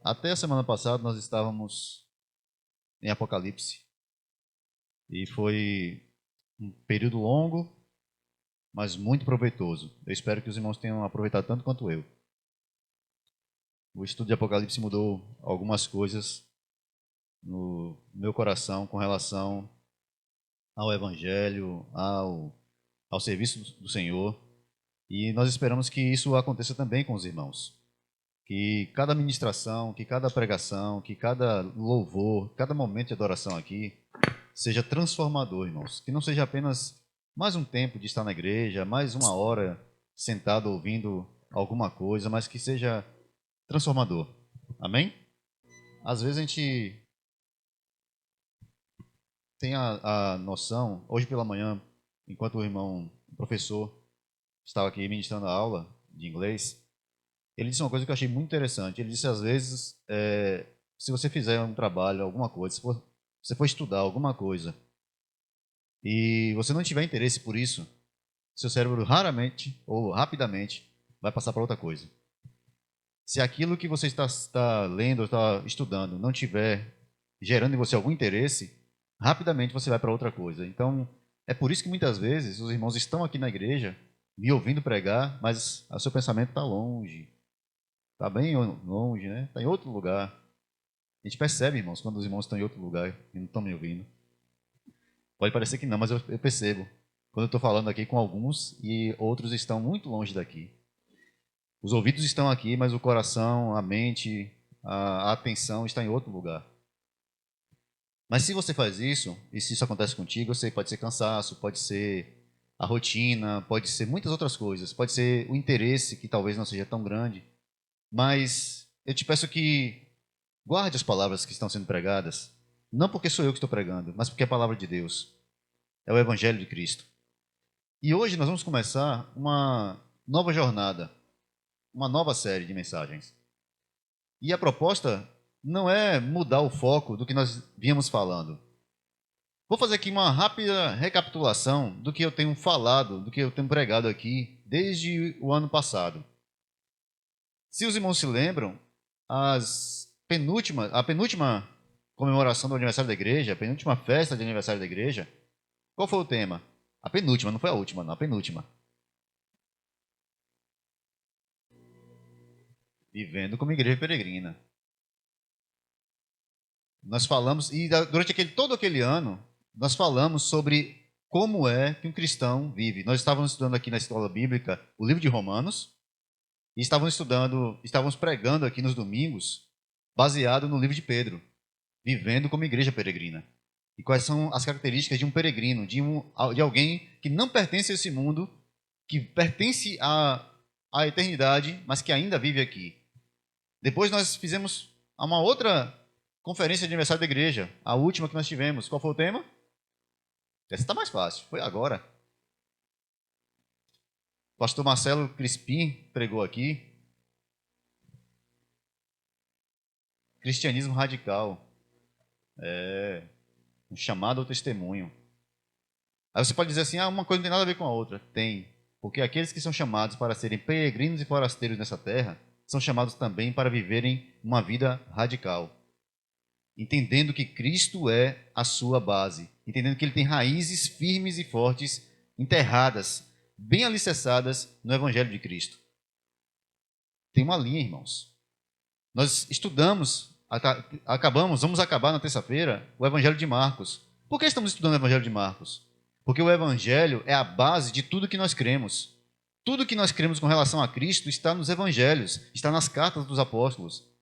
Até a semana passada nós estávamos em Apocalipse e foi um período longo, mas muito proveitoso. Eu espero que os irmãos tenham aproveitado tanto quanto eu. O estudo de Apocalipse mudou algumas coisas no meu coração com relação ao Evangelho, ao serviço do Senhor, e nós esperamos que isso aconteça também com os irmãos. Que cada ministração, que cada pregação, que cada louvor, cada momento de adoração aqui seja transformador, irmãos. Que não seja apenas mais um tempo de estar na igreja, mais uma hora sentado ouvindo alguma coisa, mas que seja transformador. Amém? Às vezes a gente tem a noção, hoje pela manhã, enquanto o professor, estava aqui ministrando a aula de inglês, ele disse uma coisa que eu achei muito interessante. Ele disse, às vezes, se você fizer um trabalho, alguma coisa, se você for estudar alguma coisa, e você não tiver interesse por isso, seu cérebro raramente ou rapidamente vai passar para outra coisa. Se aquilo que você está lendo ou está estudando não tiver gerando em você algum interesse, rapidamente você vai para outra coisa. Então, é por isso que muitas vezes os irmãos estão aqui na igreja, me ouvindo pregar, mas o seu pensamento está longe. Está bem longe, né? Está em outro lugar. A gente percebe, irmãos, quando os irmãos estão em outro lugar e não estão me ouvindo. Pode parecer que não, mas eu percebo. Quando eu estou falando aqui com alguns e outros estão muito longe daqui. Os ouvidos estão aqui, mas o coração, a mente, a atenção está em outro lugar. Mas se você faz isso, e se isso acontece contigo, eu sei, pode ser cansaço, pode ser a rotina, pode ser muitas outras coisas, pode ser o interesse que talvez não seja tão grande. Mas eu te peço que guarde as palavras que estão sendo pregadas, não porque sou eu que estou pregando, mas porque é a palavra de Deus. É o Evangelho de Cristo. E hoje nós vamos começar uma nova jornada, uma nova série de mensagens. E a proposta não é mudar o foco do que nós vínhamos falando. Vou fazer aqui uma rápida recapitulação do que eu tenho falado, do que eu tenho pregado aqui desde o ano passado. Se os irmãos se lembram, a penúltima comemoração do aniversário da igreja, a penúltima festa de aniversário da igreja, qual foi o tema? A penúltima, não foi a última, não, a penúltima. Vivendo como igreja peregrina. Nós falamos, e durante todo aquele ano, nós falamos sobre como é que um cristão vive. Nós estávamos estudando aqui na escola bíblica o livro de Romanos, e estávamos pregando aqui nos domingos, baseado no livro de Pedro, vivendo como igreja peregrina. E quais são as características de um peregrino, de alguém que não pertence a esse mundo, que pertence à eternidade, mas que ainda vive aqui. Depois nós fizemos uma outra conferência de aniversário da igreja, a última que nós tivemos. Qual foi o tema? Essa está mais fácil, foi agora. O pastor Marcelo Crispim pregou aqui. Cristianismo radical. Um chamado ao testemunho. Aí você pode dizer assim, uma coisa não tem nada a ver com a outra. Tem, porque aqueles que são chamados para serem peregrinos e forasteiros nessa terra, são chamados também para viverem uma vida radical. Entendendo que Cristo é a sua base. Entendendo que Ele tem raízes firmes e fortes, enterradas, bem alicerçadas no Evangelho de Cristo. Tem uma linha, irmãos. Nós estudamos, vamos acabar na terça-feira, o Evangelho de Marcos. Por que estamos estudando o Evangelho de Marcos? Porque o Evangelho é a base de tudo que nós cremos. Tudo que nós cremos com relação a Cristo está nos Evangelhos, está nas cartas dos apóstolos.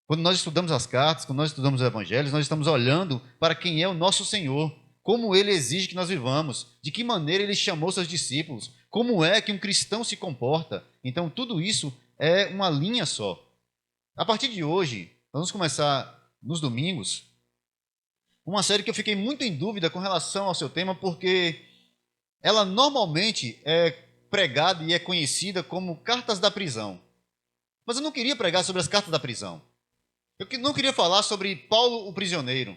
Quando nós estudamos as cartas, quando nós estudamos os Evangelhos, nós estamos olhando para quem é o nosso Senhor, como Ele exige que nós vivamos, de que maneira Ele chamou seus discípulos, como é que um cristão se comporta. Então, tudo isso é uma linha só. A partir de hoje, vamos começar nos domingos, uma série que eu fiquei muito em dúvida com relação ao seu tema, porque ela normalmente é pregada e é conhecida como cartas da prisão. Mas eu não queria pregar sobre as cartas da prisão. Eu não queria falar sobre Paulo o prisioneiro.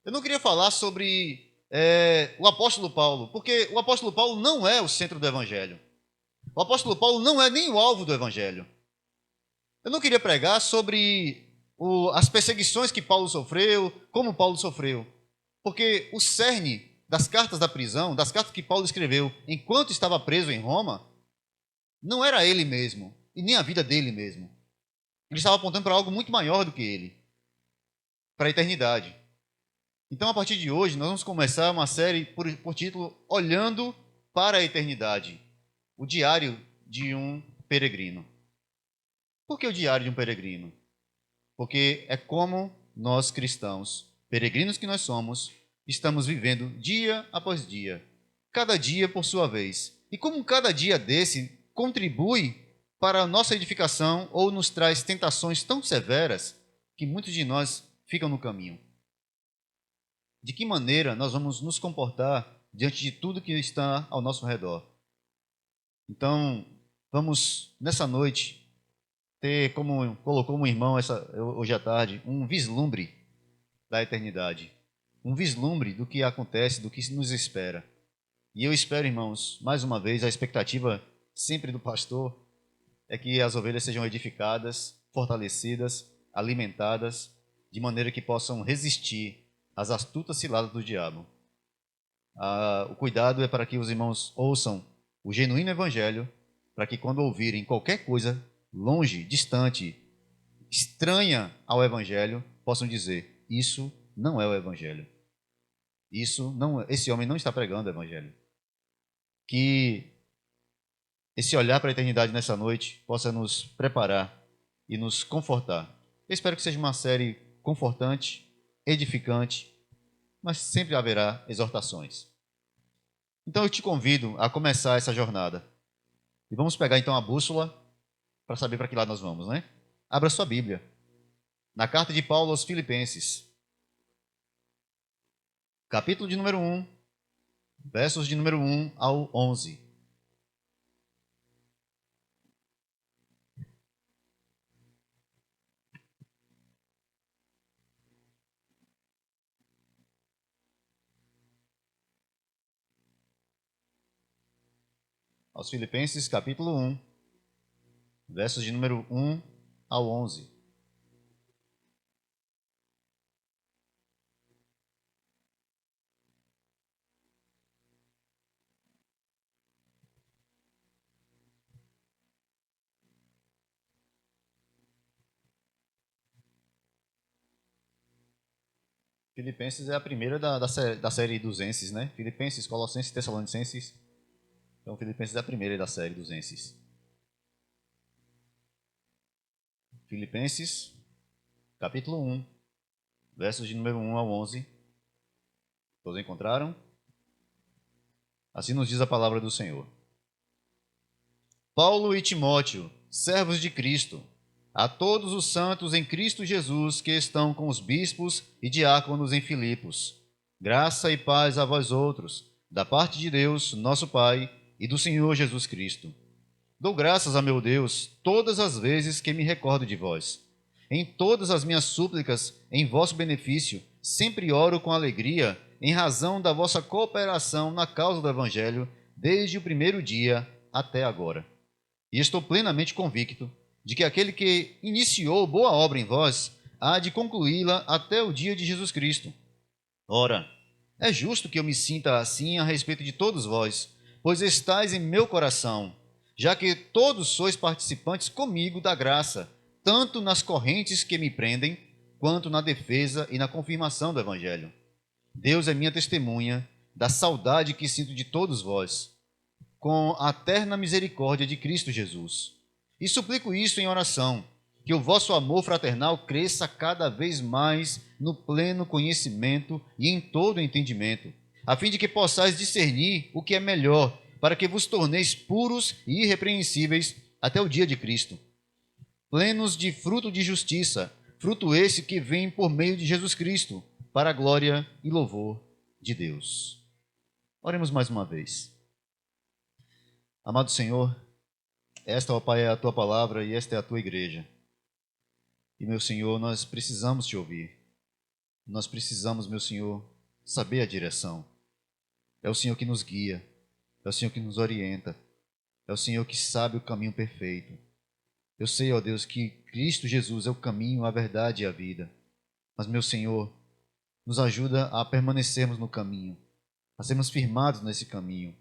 Eu não queria falar sobre o apóstolo Paulo, porque o apóstolo Paulo não é o centro do evangelho. O apóstolo Paulo não é nem o alvo do evangelho. Eu não queria pregar sobre as perseguições que Paulo sofreu, como Paulo sofreu, porque o cerne das cartas da prisão, das cartas que Paulo escreveu enquanto estava preso em Roma, não era ele mesmo, e nem a vida dele mesmo. Ele estava apontando para algo muito maior do que ele, para a eternidade. Então, a partir de hoje, nós vamos começar uma série por título Olhando para a Eternidade, o diário de um peregrino. Por que o diário de um peregrino? Porque é como nós cristãos, peregrinos que nós somos, estamos vivendo dia após dia, cada dia por sua vez. E como cada dia desse contribui para a nossa edificação ou nos traz tentações tão severas que muitos de nós ficam no caminho. De que maneira nós vamos nos comportar diante de tudo que está ao nosso redor? Então, vamos nessa noite ter, como colocou um irmão hoje à tarde, um vislumbre da eternidade. Um vislumbre do que acontece, do que nos espera. E eu espero, irmãos, mais uma vez, a expectativa sempre do pastor é que as ovelhas sejam edificadas, fortalecidas, alimentadas, de maneira que possam resistir às astutas ciladas do diabo. O cuidado é para que os irmãos ouçam o genuíno evangelho, para que quando ouvirem qualquer coisa longe, distante, estranha ao evangelho, possam dizer: isso não é o evangelho. Esse homem não está pregando o evangelho. Que esse olhar para a eternidade nessa noite possa nos preparar e nos confortar. Eu espero que seja uma série confortante, edificante, mas sempre haverá exortações. Então eu te convido a começar essa jornada. E vamos pegar então a bússola para saber para que lado nós vamos, né? Abra sua Bíblia. Na carta de Paulo aos Filipenses, capítulo de número 1, versos de número 1 ao 11. Aos Filipenses, capítulo 1, versos de número 1 ao 11. Filipenses é a primeira da série Duzenses, né? Filipenses, Colossenses, Tessalonicenses. Então, Filipenses é a primeira da série Duzenses. Filipenses, capítulo 1, versos de número 1 ao 11. Todos encontraram? Assim nos diz a palavra do Senhor. Paulo e Timóteo, servos de Cristo, a todos os santos em Cristo Jesus que estão com os bispos e diáconos em Filipos. Graça e paz a vós outros, da parte de Deus, nosso Pai, e do Senhor Jesus Cristo. Dou graças a meu Deus todas as vezes que me recordo de vós. Em todas as minhas súplicas, em vosso benefício, sempre oro com alegria, em razão da vossa cooperação na causa do Evangelho, desde o primeiro dia até agora. E estou plenamente convicto de que aquele que iniciou boa obra em vós há de concluí-la até o dia de Jesus Cristo. Ora, é justo que eu me sinta assim a respeito de todos vós, pois estáis em meu coração, já que todos sois participantes comigo da graça, tanto nas correntes que me prendem, quanto na defesa e na confirmação do Evangelho. Deus é minha testemunha da saudade que sinto de todos vós, com a terna misericórdia de Cristo Jesus. E suplico isso em oração, que o vosso amor fraternal cresça cada vez mais no pleno conhecimento e em todo o entendimento, a fim de que possais discernir o que é melhor, para que vos torneis puros e irrepreensíveis até o dia de Cristo, plenos de fruto de justiça, fruto esse que vem por meio de Jesus Cristo, para a glória e louvor de Deus. Oremos mais uma vez. Amado Senhor, esta, ó Pai, é a Tua palavra e esta é a Tua igreja. E, meu Senhor, nós precisamos Te ouvir. Nós precisamos, meu Senhor, saber a direção. É o Senhor que nos guia. É o Senhor que nos orienta. É o Senhor que sabe o caminho perfeito. Eu sei, ó Deus, que Cristo Jesus é o caminho, a verdade e a vida. Mas, meu Senhor, nos ajuda a permanecermos no caminho, a sermos firmados nesse caminho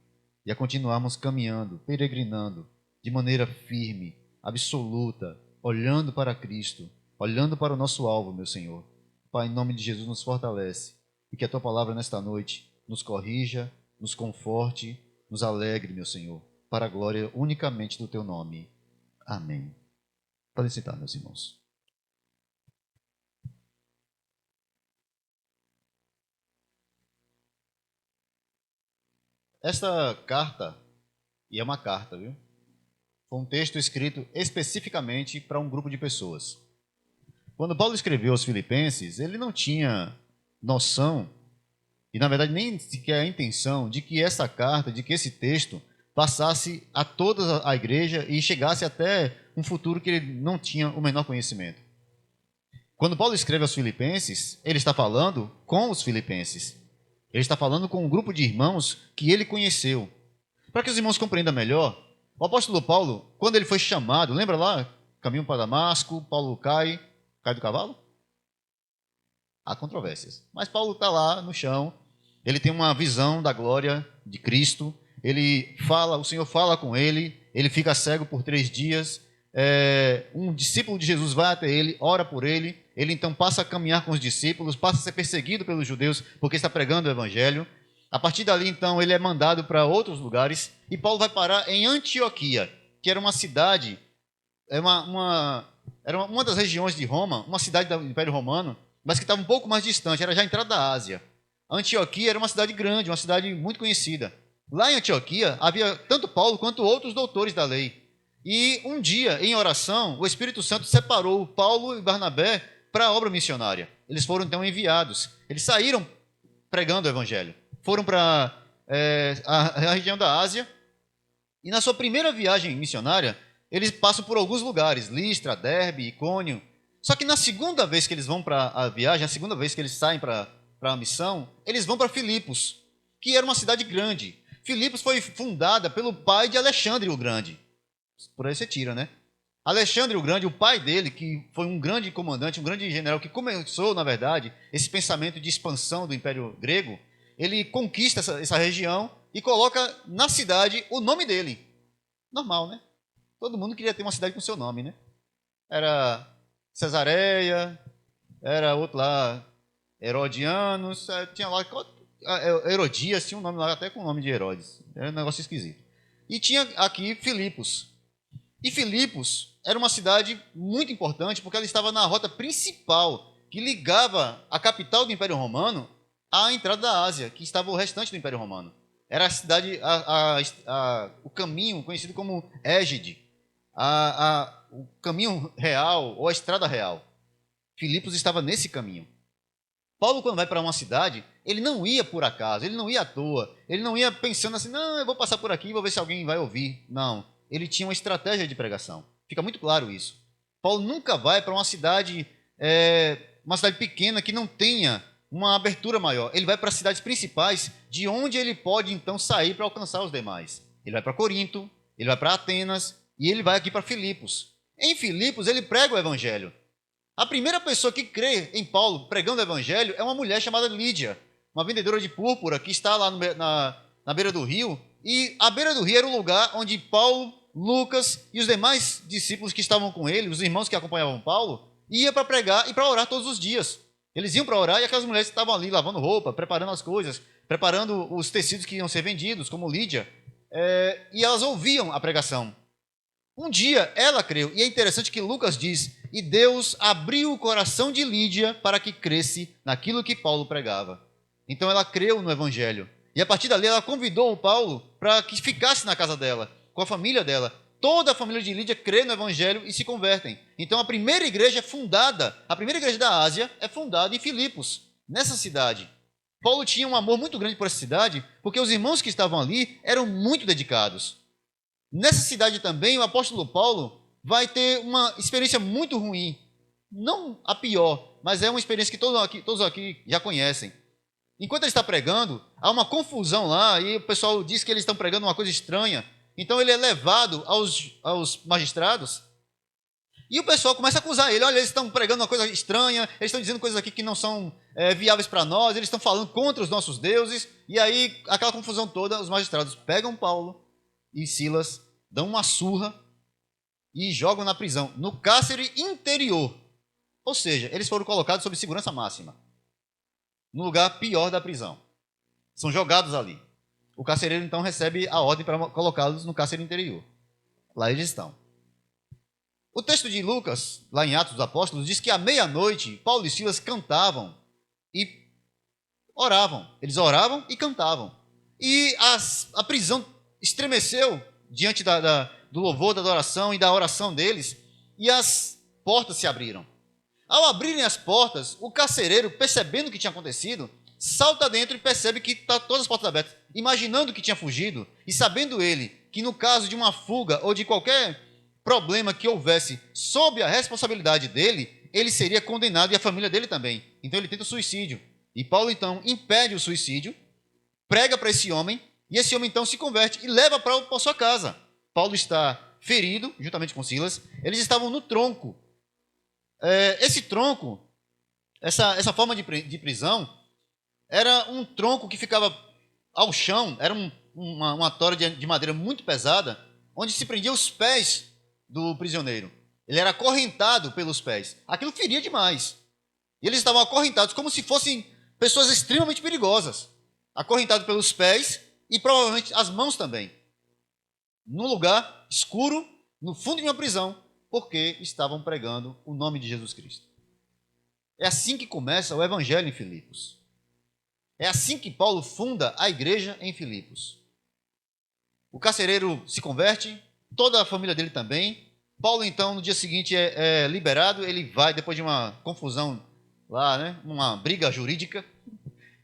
e a continuarmos caminhando, peregrinando, de maneira firme, absoluta, olhando para Cristo, olhando para o nosso alvo, meu Senhor. Pai, em nome de Jesus, nos fortalece e que a Tua palavra nesta noite nos corrija, nos conforte, nos alegre, meu Senhor, para a glória unicamente do Teu nome. Amém. Podem sentar, meus irmãos. Esta carta, e é uma carta, viu? Foi um texto escrito especificamente para um grupo de pessoas. Quando Paulo escreveu aos Filipenses, ele não tinha noção, e na verdade nem sequer a intenção, de que essa carta, de que esse texto passasse a toda a igreja e chegasse até um futuro que ele não tinha o menor conhecimento. Quando Paulo escreve aos Filipenses, ele está falando com os filipenses. Ele está falando com um grupo de irmãos que ele conheceu. Para que os irmãos compreendam melhor, o apóstolo Paulo, quando ele foi chamado, lembra lá? Caminho para Damasco, Paulo cai do cavalo? Há controvérsias. Mas Paulo está lá no chão, ele tem uma visão da glória de Cristo, ele fala, o Senhor fala com ele fica cego por 3 dias, um discípulo de Jesus vai até ele, ora por ele então passa a caminhar com os discípulos, passa a ser perseguido pelos judeus porque está pregando o evangelho. A partir dali, então, ele é mandado para outros lugares e Paulo vai parar em Antioquia, que era uma cidade, era uma das regiões de Roma, uma cidade do Império Romano, mas que estava um pouco mais distante, era já a entrada da Ásia. Antioquia era uma cidade grande, uma cidade muito conhecida. Lá em Antioquia havia tanto Paulo quanto outros doutores da lei. E um dia, em oração, o Espírito Santo separou Paulo e Barnabé para a obra missionária. Eles foram então enviados. Eles saíram pregando o evangelho. Foram para a região da Ásia. E na sua primeira viagem missionária, eles passam por alguns lugares, Listra, Derbe, Icônio. Só que na segunda vez que eles vão para a viagem, a segunda vez que eles saem para a missão, eles vão para Filipos, que era uma cidade grande. Filipos foi fundada pelo pai de Alexandre o Grande. Por aí você tira, né? Alexandre o Grande, o pai dele, que foi um grande comandante, um grande general, que começou, na verdade, esse pensamento de expansão do Império Grego, ele conquista essa região e coloca na cidade o nome dele. Normal, né? Todo mundo queria ter uma cidade com seu nome, né? Era Cesareia, era outro lá, Herodianos, tinha lá, Herodias, tinha um nome lá até com o nome de Herodes. Era um negócio esquisito. E tinha aqui Filipos. E Filipos era uma cidade muito importante porque ela estava na rota principal que ligava a capital do Império Romano à entrada da Ásia, que estava o restante do Império Romano. Era a cidade, o caminho conhecido como Égide, o caminho real ou a estrada real. Filipos estava nesse caminho. Paulo, quando vai para uma cidade, ele não ia por acaso, ele não ia à toa, ele não ia pensando assim, não, eu vou passar por aqui e vou ver se alguém vai ouvir. Não, ele tinha uma estratégia de pregação. Fica muito claro isso. Paulo nunca vai para uma cidade pequena que não tenha uma abertura maior. Ele vai para as cidades principais, de onde ele pode então sair para alcançar os demais. Ele vai para Corinto, ele vai para Atenas e ele vai aqui para Filipos. Em Filipos ele prega o evangelho. A primeira pessoa que crê em Paulo pregando o evangelho é uma mulher chamada Lídia, uma vendedora de púrpura que está lá na beira do rio. E a beira do rio era o lugar onde Paulo, Lucas e os demais discípulos que estavam com ele, os irmãos que acompanhavam Paulo, iam para pregar e para orar todos os dias. Eles iam para orar e aquelas mulheres estavam ali lavando roupa, preparando as coisas, preparando os tecidos que iam ser vendidos, como Lídia, e elas ouviam a pregação. Um dia ela creu, e é interessante que Lucas diz, e Deus abriu o coração de Lídia para que cresce naquilo que Paulo pregava. Então ela creu no evangelho. E a partir dali ela convidou o Paulo para que ficasse na casa dela, com a família dela. Toda a família de Lídia crê no evangelho e se convertem. Então a primeira igreja a primeira igreja da Ásia é fundada em Filipos, nessa cidade. Paulo tinha um amor muito grande por essa cidade, porque os irmãos que estavam ali eram muito dedicados. Nessa cidade também, o apóstolo Paulo vai ter uma experiência muito ruim. Não a pior, mas é uma experiência que todos aqui já conhecem. Enquanto ele está pregando, há uma confusão lá e o pessoal diz que eles estão pregando uma coisa estranha. Então ele é levado aos magistrados e o pessoal começa a acusar ele. Olha, eles estão pregando uma coisa estranha, eles estão dizendo coisas aqui que não são viáveis para nós, eles estão falando contra os nossos deuses. E aí, aquela confusão toda, os magistrados pegam Paulo e Silas, dão uma surra e jogam na prisão, no cárcere interior. Ou seja, eles foram colocados sob segurança máxima, no lugar pior da prisão. São jogados ali. O carcereiro, então, recebe a ordem para colocá-los no cárcere interior. Lá eles estão. O texto de Lucas, lá em Atos dos Apóstolos, diz que à meia-noite, Paulo e Silas cantavam e oravam. Eles oravam e cantavam. E a prisão estremeceu diante do louvor, da adoração e da oração deles, e as portas se abriram. Ao abrirem as portas, o carcereiro, percebendo o que tinha acontecido, salta dentro e percebe que estão todas as portas abertas, imaginando que tinha fugido, e sabendo ele que no caso de uma fuga ou de qualquer problema que houvesse sob a responsabilidade dele, ele seria condenado e a família dele também. Então ele tenta o suicídio. E Paulo então impede o suicídio, prega para esse homem, e esse homem então se converte e leva para sua casa. Paulo está ferido, juntamente com Silas, eles estavam no tronco. Esse tronco, essa forma de prisão, era um tronco que ficava ao chão, era uma tora de madeira muito pesada, onde se prendia os pés do prisioneiro. Ele era acorrentado pelos pés. Aquilo feria demais. E eles estavam acorrentados como se fossem pessoas extremamente perigosas. Acorrentados pelos pés e provavelmente as mãos também. Num lugar escuro, no fundo de uma prisão, porque estavam pregando o nome de Jesus Cristo. É assim que começa o evangelho em Filipos. É assim que Paulo funda a igreja em Filipos. O carcereiro se converte, toda a família dele também. Paulo, então, no dia seguinte é liberado, ele vai, depois de uma confusão lá, né, uma briga jurídica.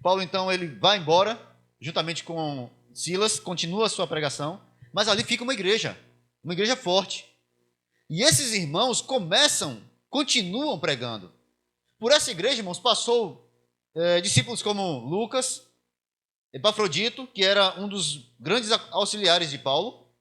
Paulo, então, ele vai embora, juntamente com Silas, continua a sua pregação, mas ali fica uma igreja forte. E esses irmãos continuam pregando. Por essa igreja, irmãos, passou discípulos como Lucas, Epafrodito, que era um dos grandes auxiliares de Paulo,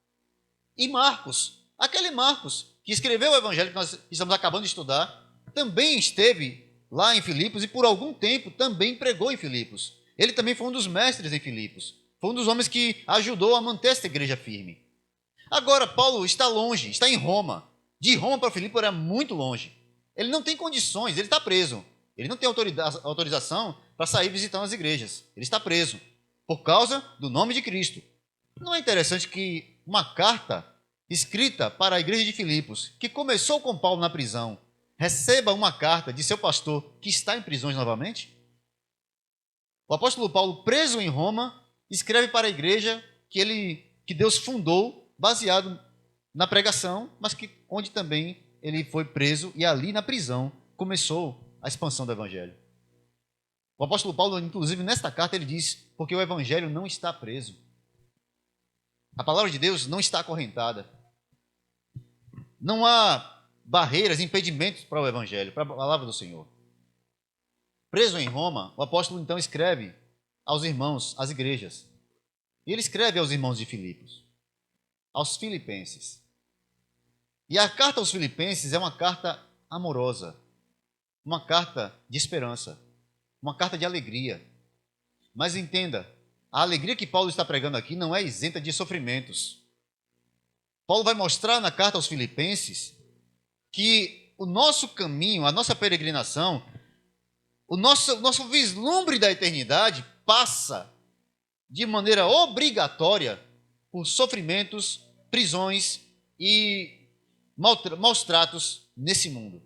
e Marcos. Aquele Marcos, que escreveu o evangelho que nós estamos acabando de estudar, também esteve lá em Filipos e por algum tempo também pregou em Filipos. Ele também foi um dos mestres em Filipos. Foi um dos homens que ajudou a manter essa igreja firme. Agora, Paulo está longe, está em Roma. De Roma para Filipos era muito longe. Ele não tem condições, ele está preso. Ele não tem autorização para sair visitando as igrejas. Ele está preso por causa do nome de Cristo. Não é interessante que uma carta escrita para a igreja de Filipos, que começou com Paulo na prisão, receba uma carta de seu pastor que está em prisões novamente? O apóstolo Paulo, preso em Roma, escreve para a igreja que Deus fundou, baseado na pregação, mas onde também ele foi preso e ali na prisão começou a expansão do evangelho. O apóstolo Paulo, inclusive, nesta carta, ele diz, porque o evangelho não está preso. A palavra de Deus não está acorrentada. Não há barreiras, impedimentos para o evangelho, para a palavra do Senhor. Preso em Roma, o apóstolo então escreve aos irmãos, às igrejas. E ele escreve aos irmãos de Filipos, aos filipenses. E a carta aos filipenses é uma carta amorosa, uma carta de esperança, uma carta de alegria. Mas entenda, a alegria que Paulo está pregando aqui não é isenta de sofrimentos. Paulo vai mostrar na carta aos filipenses que o nosso caminho, a nossa peregrinação, o nosso vislumbre da eternidade passa de maneira obrigatória por sofrimentos, prisões e maus tratos nesse mundo.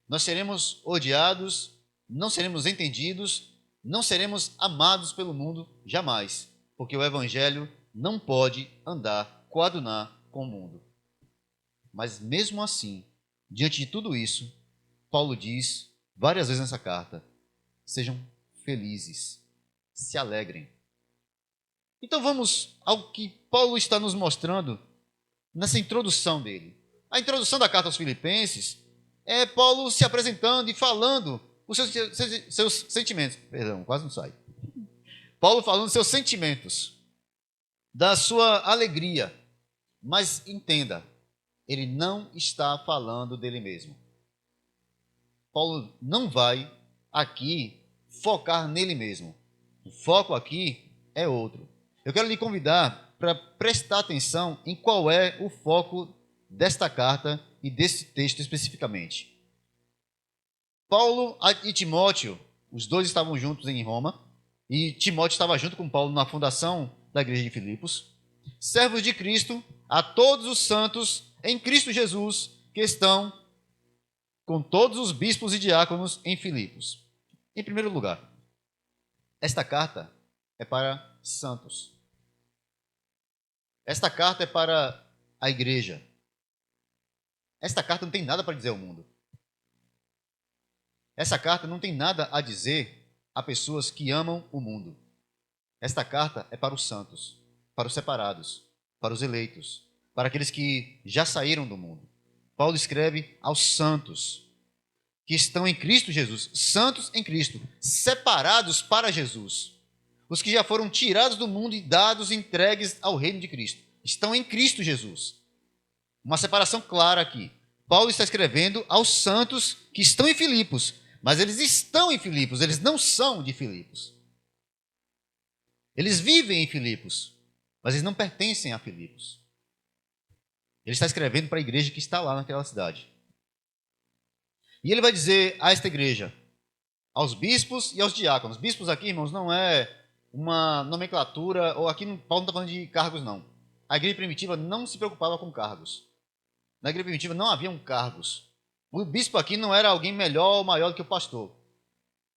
Nós seremos odiados, não seremos entendidos, não seremos amados pelo mundo jamais, porque o evangelho não pode coadunar com o mundo. Mas mesmo assim, diante de tudo isso, Paulo diz várias vezes nessa carta: sejam felizes, se alegrem. Então vamos ao que Paulo está nos mostrando nessa introdução dele. A introdução da carta aos Filipenses é Paulo se apresentando e falando os seus sentimentos. Perdão, quase não sai. Paulo falando dos seus sentimentos, da sua alegria. Mas entenda, ele não está falando dele mesmo. Paulo não vai aqui focar nele mesmo. O foco aqui é outro. Eu quero lhe convidar para prestar atenção em qual é o foco desta carta e desse texto especificamente. Paulo e Timóteo, os dois estavam juntos em Roma, e Timóteo estava junto com Paulo na fundação da igreja de Filipos. Servos de Cristo, a todos os santos em Cristo Jesus, que estão com todos os bispos e diáconos em Filipos. Em primeiro lugar, esta carta é para santos. Esta carta é para a igreja. Esta carta não tem nada para dizer ao mundo. Essa carta não tem nada a dizer a pessoas que amam o mundo. Esta carta é para os santos, para os separados, para os eleitos, para aqueles que já saíram do mundo. Paulo escreve aos santos que estão em Cristo Jesus, santos em Cristo, separados para Jesus. Os que já foram tirados do mundo e dados, entregues ao reino de Cristo. Estão em Cristo Jesus. Uma separação clara aqui. Paulo está escrevendo aos santos que estão em Filipos, mas eles estão em Filipos, eles não são de Filipos. Eles vivem em Filipos, mas eles não pertencem a Filipos. Ele está escrevendo para a igreja que está lá naquela cidade. E ele vai dizer a esta igreja, aos bispos e aos diáconos. Bispos aqui, irmãos, não é uma nomenclatura, ou aqui Paulo não está falando de cargos, não. A igreja primitiva não se preocupava com cargos. Na igreja primitiva não haviam cargos. O bispo aqui não era alguém melhor ou maior do que o pastor.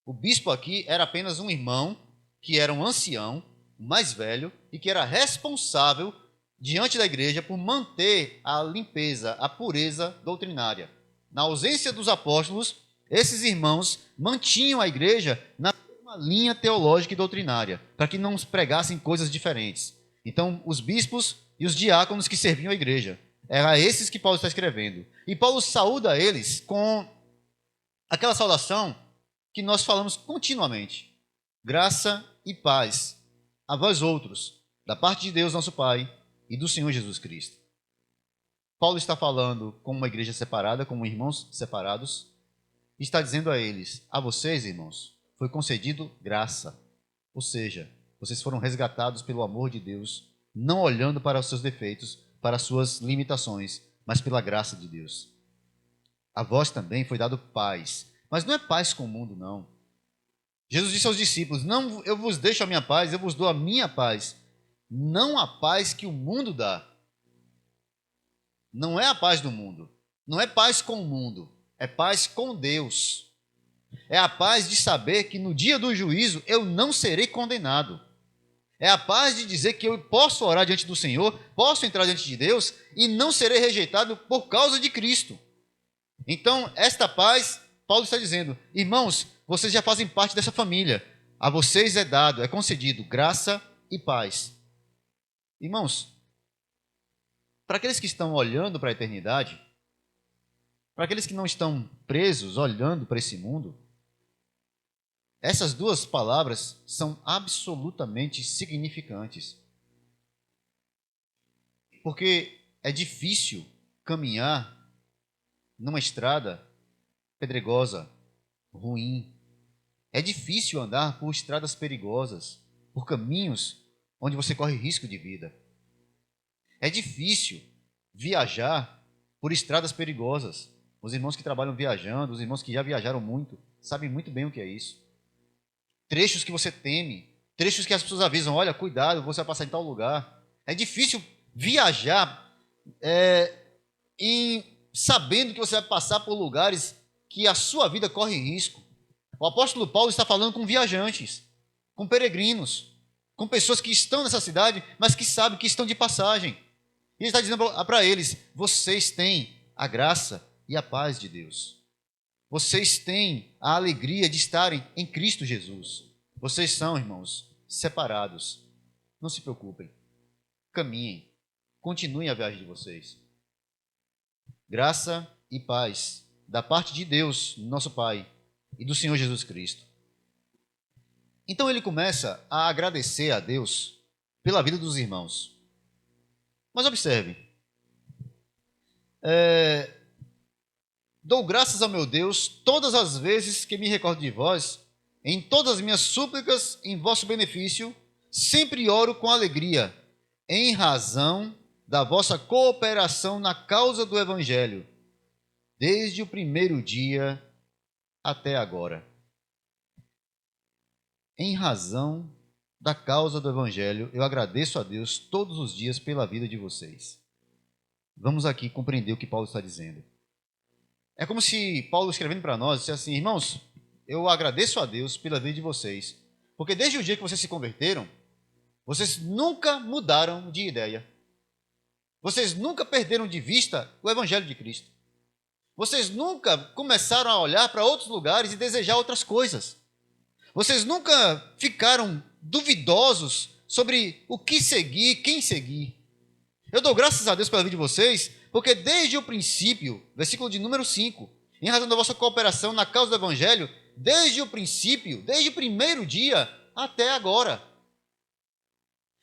O bispo aqui era apenas um irmão que era um ancião, mais velho, e que era responsável diante da igreja por manter a limpeza, a pureza doutrinária. Na ausência dos apóstolos, esses irmãos mantinham a igreja na mesma linha teológica e doutrinária, para que não pregassem coisas diferentes. Então, os bispos e os diáconos que serviam a igreja, eram a esses que Paulo está escrevendo. E Paulo saúda eles com aquela saudação que nós falamos continuamente. Graça e paz a vós outros, da parte de Deus nosso Pai e do Senhor Jesus Cristo. Paulo está falando com uma igreja separada, com irmãos separados, e está dizendo a eles, a vocês, irmãos, foi concedido graça. Ou seja, vocês foram resgatados pelo amor de Deus, não olhando para os seus defeitos, para as suas limitações, mas pela graça de Deus. A vós também foi dado paz, mas não é paz com o mundo, não. Jesus disse aos discípulos, não, eu vos deixo a minha paz, eu vos dou a minha paz, não a paz que o mundo dá. Não é a paz do mundo, não é paz com o mundo, é paz com Deus. É a paz de saber que no dia do juízo eu não serei condenado. É a paz de dizer que eu posso orar diante do Senhor, posso entrar diante de Deus e não serei rejeitado por causa de Cristo. Então, esta paz, Paulo está dizendo, irmãos, vocês já fazem parte dessa família. A vocês é dado, é concedido graça e paz. Irmãos, para aqueles que estão olhando para a eternidade, para aqueles que não estão presos olhando para esse mundo, essas duas palavras são absolutamente significantes. Porque é difícil caminhar numa estrada pedregosa, ruim. É difícil andar por estradas perigosas, por caminhos onde você corre risco de vida. É difícil viajar por estradas perigosas. Os irmãos que trabalham viajando, os irmãos que já viajaram muito, sabem muito bem o que é isso. Trechos que você teme, trechos que as pessoas avisam, olha, cuidado, você vai passar em tal lugar. É difícil viajar sabendo que você vai passar por lugares que a sua vida corre risco. O apóstolo Paulo está falando com viajantes, com peregrinos, com pessoas que estão nessa cidade, mas que sabem que estão de passagem. E ele está dizendo para eles, vocês têm a graça e a paz de Deus. Vocês têm a alegria de estarem em Cristo Jesus. Vocês são, irmãos, separados. Não se preocupem. Caminhem. Continuem a viagem de vocês. Graça e paz da parte de Deus, nosso Pai, e do Senhor Jesus Cristo. Então ele começa a agradecer a Deus pela vida dos irmãos. Mas observe, dou graças ao meu Deus todas as vezes que me recordo de vós, em todas as minhas súplicas em vosso benefício, sempre oro com alegria, em razão da vossa cooperação na causa do Evangelho, desde o primeiro dia até agora. Em razão da causa do Evangelho, eu agradeço a Deus todos os dias pela vida de vocês. Vamos aqui compreender o que Paulo está dizendo. É como se Paulo, escrevendo para nós, disse assim: irmãos, eu agradeço a Deus pela vida de vocês, porque desde o dia que vocês se converteram, vocês nunca mudaram de ideia. Vocês nunca perderam de vista o Evangelho de Cristo. Vocês nunca começaram a olhar para outros lugares e desejar outras coisas. Vocês nunca ficaram duvidosos sobre o que seguir, quem seguir. Eu dou graças a Deus pela vida de vocês, porque desde o princípio, versículo de número 5, em razão da vossa cooperação na causa do Evangelho, desde o princípio, desde o primeiro dia até agora.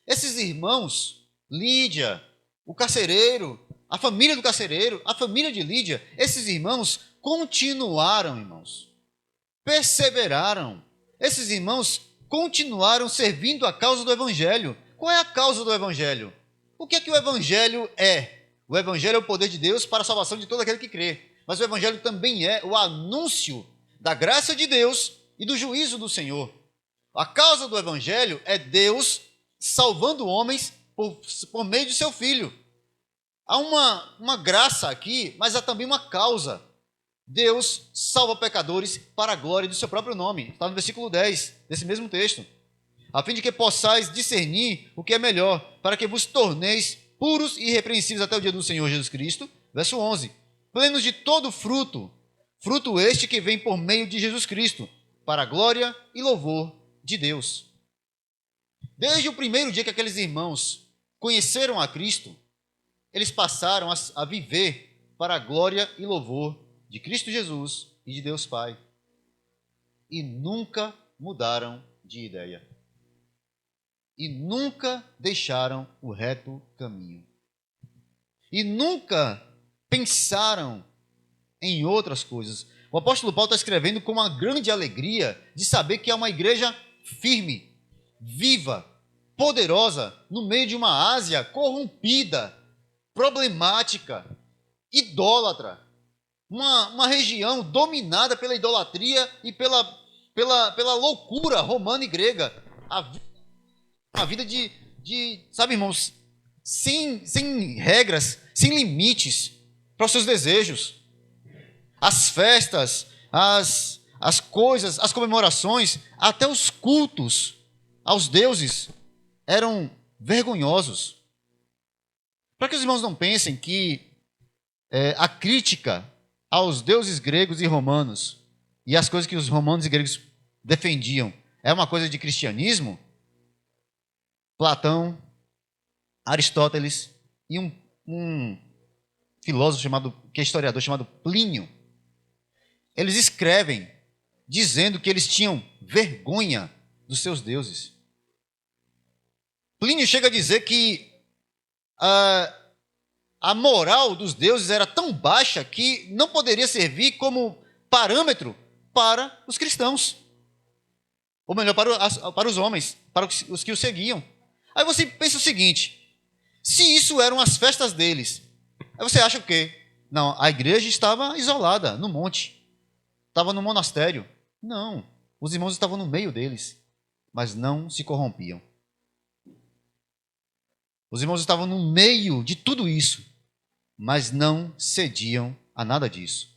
Esses irmãos, Lídia, o carcereiro, a família do carcereiro, a família de Lídia, esses irmãos continuaram, irmãos, perseveraram. Esses irmãos continuaram servindo a causa do Evangelho. Qual é a causa do Evangelho? O que é que o Evangelho é? O Evangelho é o poder de Deus para a salvação de todo aquele que crê. Mas o Evangelho também é o anúncio da graça de Deus e do juízo do Senhor. A causa do Evangelho é Deus salvando homens por meio de seu Filho. Há uma graça aqui, mas há também uma causa. Deus salva pecadores para a glória do seu próprio nome. Está no versículo 10 desse mesmo texto. A fim de que possais discernir o que é melhor, para que vos torneis puros e irrepreensíveis até o dia do Senhor Jesus Cristo. Verso 11. Plenos de todo fruto, fruto este que vem por meio de Jesus Cristo, para a glória e louvor de Deus. Desde o primeiro dia que aqueles irmãos conheceram a Cristo, eles passaram a viver para a glória e louvor de Cristo Jesus e de Deus Pai. E nunca mudaram de ideia. E nunca deixaram o reto caminho. E nunca pensaram em outras coisas. O apóstolo Paulo está escrevendo com uma grande alegria de saber que é uma igreja firme, viva, poderosa, no meio de uma Ásia corrompida, problemática, idólatra. Uma região dominada pela idolatria e pela loucura romana e grega. Uma vida sabe, irmãos, sem regras, sem limites para os seus desejos. As festas, as coisas, as comemorações, até os cultos aos deuses eram vergonhosos. Para que os irmãos não pensem que a crítica aos deuses gregos e romanos e as coisas que os romanos e gregos defendiam é uma coisa de cristianismo, Platão, Aristóteles e um filósofo que é historiador chamado Plínio, eles escrevem dizendo que eles tinham vergonha dos seus deuses. Plínio chega a dizer que a moral dos deuses era tão baixa que não poderia servir como parâmetro para os cristãos. Ou melhor, para os homens, para os que o seguiam. Aí você pensa o seguinte: se isso eram as festas deles, aí você acha o quê? Não, a igreja estava isolada, no monte. Estava no monastério. Não, os irmãos estavam no meio deles, mas não se corrompiam. Os irmãos estavam no meio de tudo isso, mas não cediam a nada disso.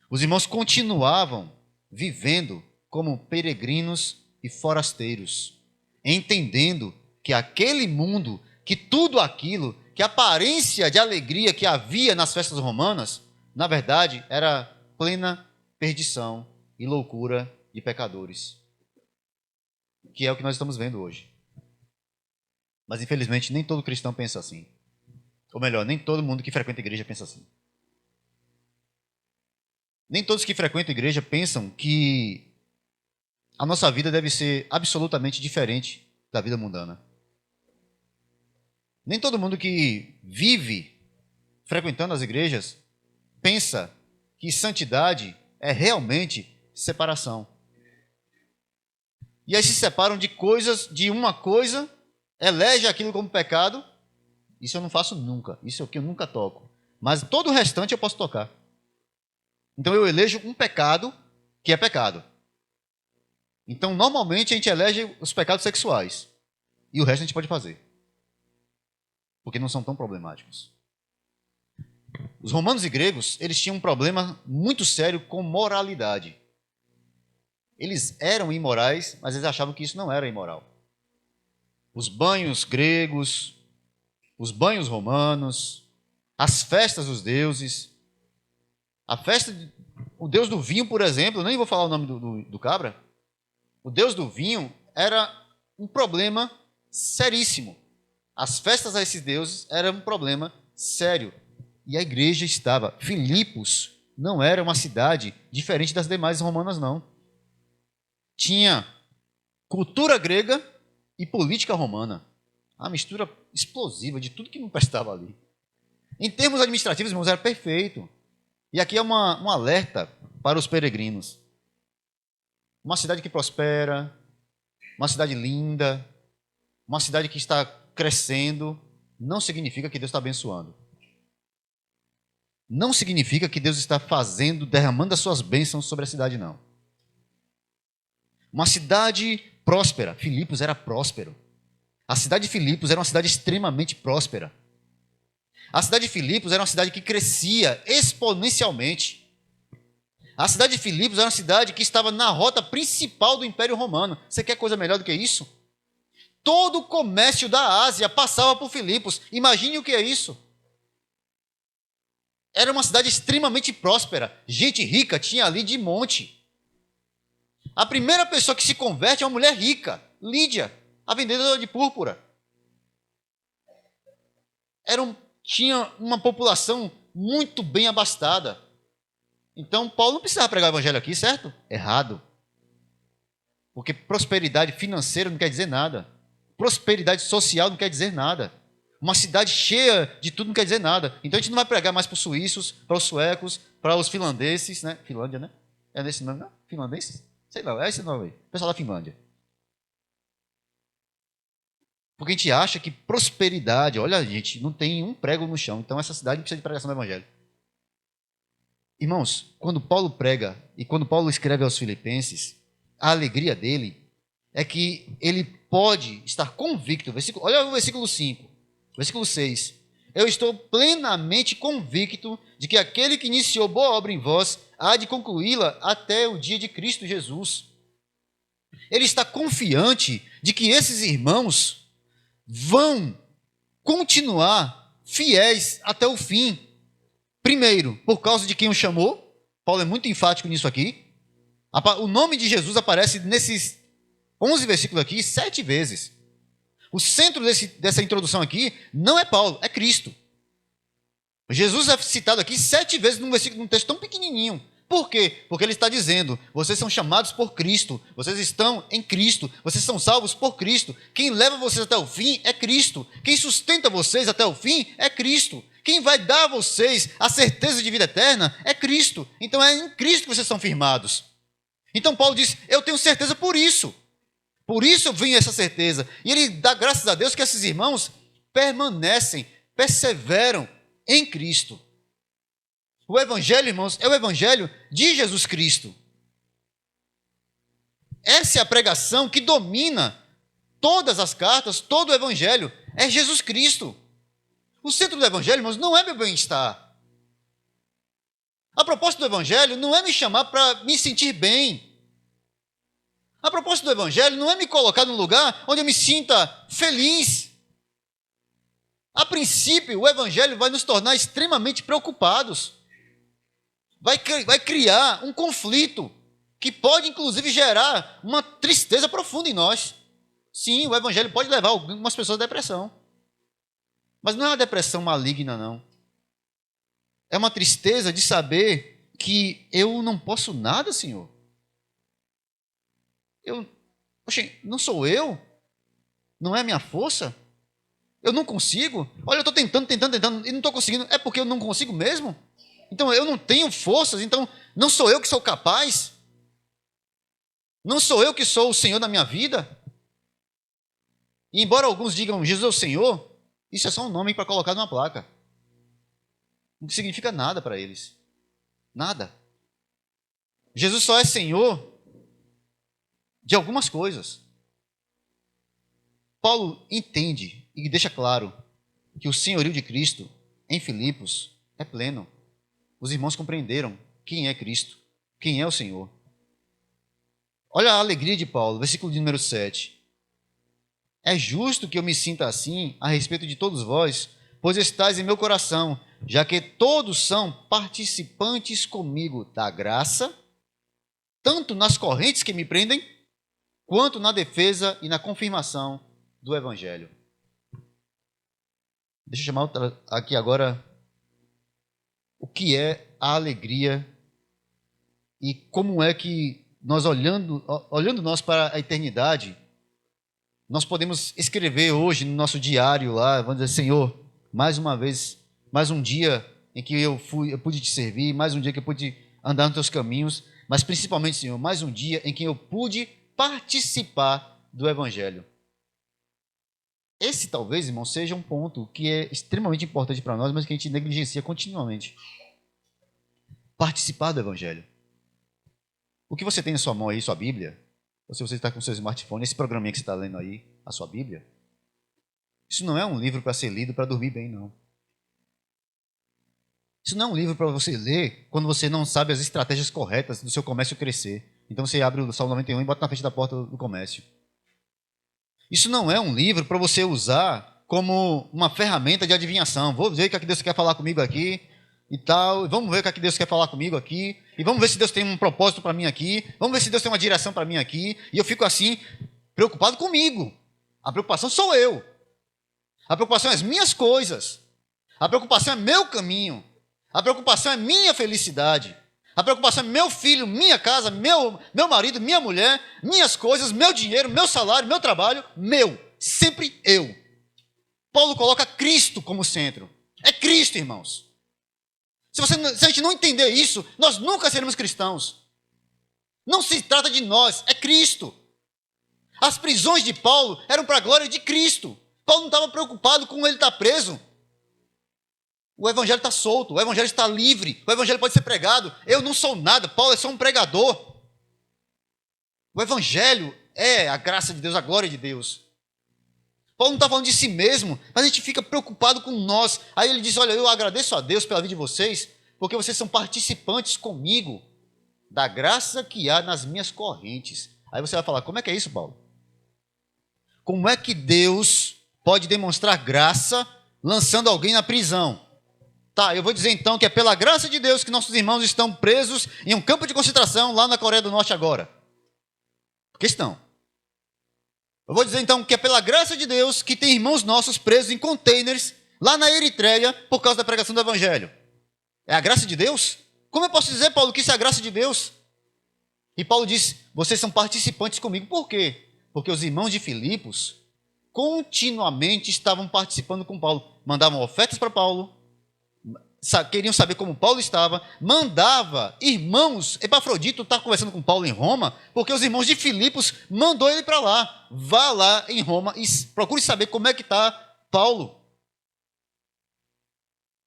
Os irmãos continuavam vivendo como peregrinos e forasteiros, entendendo que aquele mundo, que tudo aquilo, que a aparência de alegria que havia nas festas romanas, na verdade era plena perdição e loucura de pecadores, que é o que nós estamos vendo hoje. Mas infelizmente nem todo cristão pensa assim. Ou melhor, nem todo mundo que frequenta a igreja pensa assim. Nem todos que frequentam a igreja pensam que a nossa vida deve ser absolutamente diferente da vida mundana. Nem todo mundo que vive frequentando as igrejas pensa que santidade é realmente separação. E aí se separam de coisas, de uma coisa, elege aquilo como pecado. Isso eu não faço nunca, isso é o que eu nunca toco. Mas todo o restante eu posso tocar. Então eu elejo um pecado que é pecado. Então normalmente a gente elege os pecados sexuais. E o resto a gente pode fazer. Porque não são tão problemáticos. Os romanos e gregos, eles tinham um problema muito sério com moralidade. Eles eram imorais, mas eles achavam que isso não era imoral. Os banhos gregos, os banhos romanos, as festas dos deuses, o deus do vinho, por exemplo, nem vou falar o nome do cabra, o deus do vinho era um problema seríssimo. As festas a esses deuses eram um problema sério. E a igreja estava. Filipos não era uma cidade diferente das demais romanas, não. Tinha cultura grega e política romana. A mistura explosiva de tudo que não prestava ali. Em termos administrativos, irmãos, era perfeito. E aqui é um alerta para os peregrinos. Uma cidade que prospera, uma cidade linda, uma cidade que está crescendo, não significa que Deus está abençoando. Não significa que Deus está fazendo, derramando as suas bênçãos sobre a cidade, não. Uma cidade próspera. Filipos era próspero. A cidade de Filipos era uma cidade extremamente próspera. A cidade de Filipos era uma cidade que crescia exponencialmente. A cidade de Filipos era uma cidade que estava na rota principal do Império Romano. Você quer coisa melhor do que isso? Todo o comércio da Ásia passava por Filipos. Imagine o que é isso. Era uma cidade extremamente próspera. Gente rica tinha ali de monte. A primeira pessoa que se converte é uma mulher rica, Lídia, a vendedora de púrpura. Tinha uma população muito bem abastada. Então, Paulo não precisava pregar o evangelho aqui, certo? Errado. Porque prosperidade financeira não quer dizer nada. Prosperidade social não quer dizer nada. Uma cidade cheia de tudo não quer dizer nada. Então a gente não vai pregar mais para os suíços, para os suecos, para os finlandeses, né? Finlândia, né? É nesse nome, não? Finlandeses? Sei lá, é esse nome aí. Pessoal da Finlândia. Porque a gente acha que prosperidade, olha, gente, não tem um prego no chão. Então essa cidade precisa de pregação do evangelho. Irmãos, quando Paulo prega e quando Paulo escreve aos Filipenses, a alegria dele é que ele pode estar convicto. Olha o versículo 5, versículo 6. Eu estou plenamente convicto de que aquele que iniciou boa obra em vós há de concluí-la até o dia de Cristo Jesus. Ele está confiante de que esses irmãos vão continuar fiéis até o fim. Primeiro, por causa de quem o chamou. Paulo é muito enfático nisso aqui. O nome de Jesus aparece nesses 11 versículos aqui 7 vezes. O centro dessa introdução aqui não é Paulo, é Cristo. Jesus é citado aqui 7 vezes num texto tão pequenininho. Por quê? Porque ele está dizendo, vocês são chamados por Cristo, vocês estão em Cristo, vocês são salvos por Cristo. Quem leva vocês até o fim é Cristo. Quem sustenta vocês até o fim é Cristo. Quem vai dar a vocês a certeza de vida eterna é Cristo. Então é em Cristo que vocês são firmados. Então Paulo diz, eu tenho certeza por isso. Por isso vem essa certeza. E ele dá graças a Deus que esses irmãos permanecem, perseveram em Cristo. O evangelho, irmãos, é o evangelho de Jesus Cristo. Essa é a pregação que domina todas as cartas, todo o evangelho. É Jesus Cristo. O centro do evangelho, irmãos, não é meu bem-estar. A proposta do evangelho não é me chamar para me sentir bem. A proposta do evangelho não é me colocar num lugar onde eu me sinta feliz. A princípio, o evangelho vai nos tornar extremamente preocupados. Vai criar um conflito que pode, inclusive, gerar uma tristeza profunda em nós. Sim, o evangelho pode levar algumas pessoas à depressão. Mas não é uma depressão maligna, não. É uma tristeza de saber que eu não posso nada, Senhor. Oxe, não sou eu? Não é a minha força? Eu não consigo? Olha, eu estou tentando e não estou conseguindo. É porque eu não consigo mesmo? Então eu não tenho forças, então não sou eu que sou capaz? Não sou eu que sou o Senhor da minha vida? E embora alguns digam Jesus é o Senhor, isso é só um nome para colocar numa placa. Não significa nada para eles. Nada. Jesus só é Senhor de algumas coisas. Paulo entende e deixa claro que o senhorio de Cristo em Filipos é pleno. Os irmãos compreenderam quem é Cristo, quem é o Senhor. Olha a alegria de Paulo, versículo de número 7. É justo que eu me sinta assim a respeito de todos vós, pois estáis em meu coração, já que todos são participantes comigo da graça, tanto nas correntes que me prendem, quanto na defesa e na confirmação do Evangelho. Deixa eu chamar aqui agora o que é a alegria e como é que nós, olhando nós para a eternidade, nós podemos escrever hoje no nosso diário lá, vamos dizer, Senhor, mais uma vez, mais um dia em que eu pude te servir, mais um dia que eu pude andar nos teus caminhos, mas principalmente, Senhor, mais um dia em que eu pude participar do Evangelho. Esse talvez, irmão, seja um ponto que é extremamente importante para nós, mas que a gente negligencia continuamente. Participar do Evangelho. O que você tem na sua mão aí, sua Bíblia, ou se você está com seu smartphone, esse programinha que você está lendo aí, a sua Bíblia, isso não é um livro para ser lido para dormir bem, não. Isso não é um livro para você ler quando você não sabe as estratégias corretas do seu comércio crescer. Então você abre o Salmo 91 e bota na frente da porta do comércio. Isso não é um livro para você usar como uma ferramenta de adivinhação. Vou ver o que é que Deus quer falar comigo aqui e tal. Vamos ver o que é que Deus quer falar comigo aqui. E vamos ver se Deus tem um propósito para mim aqui. Vamos ver se Deus tem uma direção para mim aqui. E eu fico assim, preocupado comigo. A preocupação sou eu. A preocupação é as minhas coisas. A preocupação é meu caminho. A preocupação é minha felicidade. A preocupação é meu filho, minha casa, meu marido, minha mulher, minhas coisas, meu dinheiro, meu salário, meu trabalho, meu. Sempre eu. Paulo coloca Cristo como centro. É Cristo, irmãos. Se a gente não entender isso, nós nunca seremos cristãos. Não se trata de nós, é Cristo. As prisões de Paulo eram para a glória de Cristo. Paulo não estava preocupado com ele estar preso. O evangelho está solto, o evangelho está livre, o evangelho pode ser pregado. Eu não sou nada, Paulo é só um pregador. O evangelho é a graça de Deus, a glória de Deus. Paulo não está falando de si mesmo, mas a gente fica preocupado com nós. Aí ele diz, olha, eu agradeço a Deus pela vida de vocês, porque vocês são participantes comigo da graça que há nas minhas correntes. Aí você vai falar, como é que é isso, Paulo? Como é que Deus pode demonstrar graça lançando alguém na prisão? Tá, eu vou dizer então que é pela graça de Deus que nossos irmãos estão presos em um campo de concentração lá na Coreia do Norte agora. Porque estão. Eu vou dizer então que é pela graça de Deus que tem irmãos nossos presos em containers lá na Eritreia por causa da pregação do Evangelho. É a graça de Deus? Como eu posso dizer, Paulo, que isso é a graça de Deus? E Paulo diz, vocês são participantes comigo. Por quê? Porque os irmãos de Filipos continuamente estavam participando com Paulo. Mandavam ofertas para Paulo, queriam saber como Paulo estava, mandava irmãos. Epafrodito está conversando com Paulo em Roma, porque os irmãos de Filipos mandou ele para lá. Vá lá em Roma e procure saber como é que está Paulo.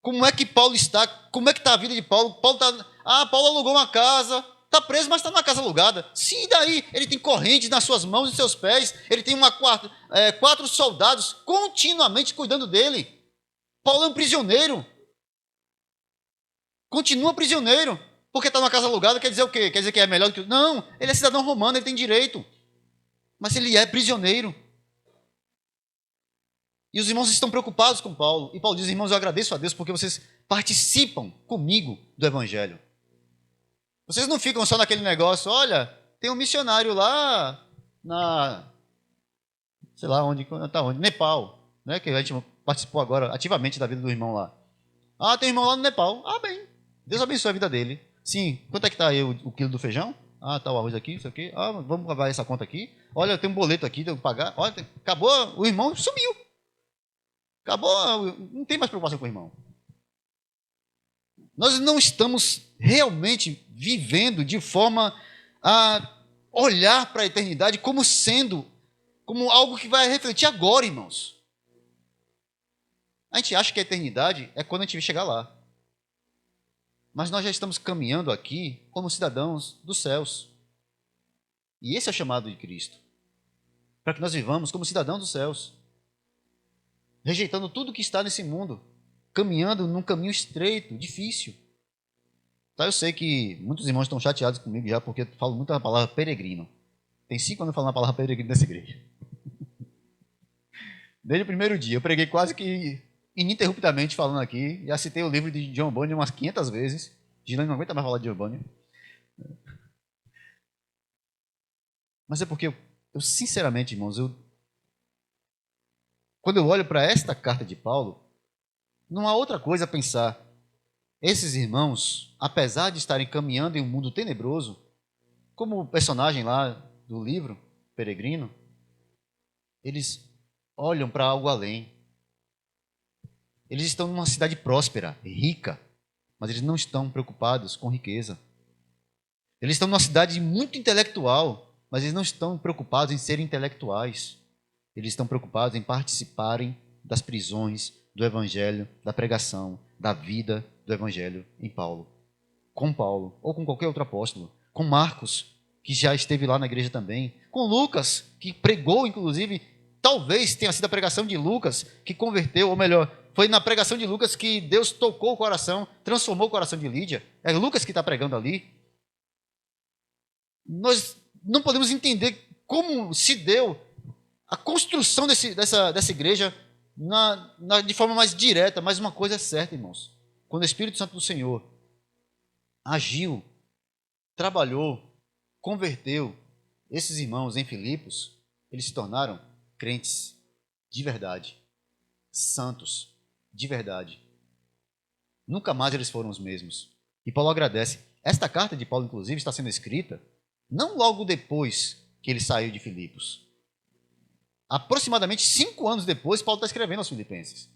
Como é que Paulo está? Como é que está a vida de Paulo? Paulo alugou uma casa, está preso, mas está numa casa alugada. Sim, daí? Ele tem correntes nas suas mãos e seus pés, ele tem 4 soldados continuamente cuidando dele. Paulo é um prisioneiro. Continua prisioneiro, porque está numa casa alugada, quer dizer o quê? Quer dizer que é melhor do que... Não, ele é cidadão romano, ele tem direito. Mas ele é prisioneiro. E os irmãos estão preocupados com Paulo. E Paulo diz, irmãos, eu agradeço a Deus porque vocês participam comigo do Evangelho. Vocês não ficam só naquele negócio, olha, tem um missionário lá sei lá onde, Nepal, né, que a gente participou agora ativamente da vida do irmão lá. Tem um irmão lá no Nepal. Bem, Deus abençoe a vida dele. Sim, quanto é que está aí o quilo do feijão? Ah, tá o arroz aqui, isso aqui. Ah, vamos pagar essa conta aqui. Olha, tem um boleto aqui, tenho que pagar. Olha, acabou, o irmão sumiu. Acabou, não tem mais preocupação com o irmão. Nós não estamos realmente vivendo de forma a olhar para a eternidade como sendo, como algo que vai refletir agora, irmãos. A gente acha que a eternidade é quando a gente chegar lá. Mas nós já estamos caminhando aqui como cidadãos dos céus. E esse é o chamado de Cristo. Para que nós vivamos como cidadãos dos céus. Rejeitando tudo que está nesse mundo. Caminhando num caminho estreito, difícil. Tá, eu sei que muitos irmãos estão chateados comigo já porque eu falo muito a palavra peregrino. Tem 5 anos falando a palavra peregrino nessa igreja. Desde o primeiro dia. Eu preguei quase que ininterruptamente falando aqui. Já citei o livro de John Bunyan umas 500 vezes. Gilane não aguenta mais falar de John Bunyan. Mas é porque eu sinceramente, irmãos, quando eu olho para esta carta de Paulo, não há outra coisa a pensar. Esses irmãos, apesar de estarem caminhando em um mundo tenebroso, como o personagem lá do livro, Peregrino, eles olham para algo além. Eles estão numa cidade próspera, rica, mas eles não estão preocupados com riqueza. Eles estão numa cidade muito intelectual, mas eles não estão preocupados em serem intelectuais. Eles estão preocupados em participarem das prisões, do evangelho, da pregação, da vida do evangelho em Paulo. Com Paulo, ou com qualquer outro apóstolo. Com Marcos, que já esteve lá na igreja também. Com Lucas, que pregou, inclusive, talvez tenha sido a pregação de Lucas que converteu, ou melhor, foi na pregação de Lucas que Deus tocou o coração, transformou o coração de Lídia. É Lucas que está pregando ali. Nós não podemos entender como se deu a construção dessa igreja de forma mais direta, mas uma coisa é certa, irmãos. Quando o Espírito Santo do Senhor agiu, trabalhou, converteu esses irmãos em Filipos, eles se tornaram crentes de verdade, santos de verdade. Nunca mais eles foram os mesmos. E Paulo agradece. Esta carta de Paulo, inclusive, está sendo escrita não logo depois que ele saiu de Filipos. Aproximadamente 5 anos depois, Paulo está escrevendo aos Filipenses.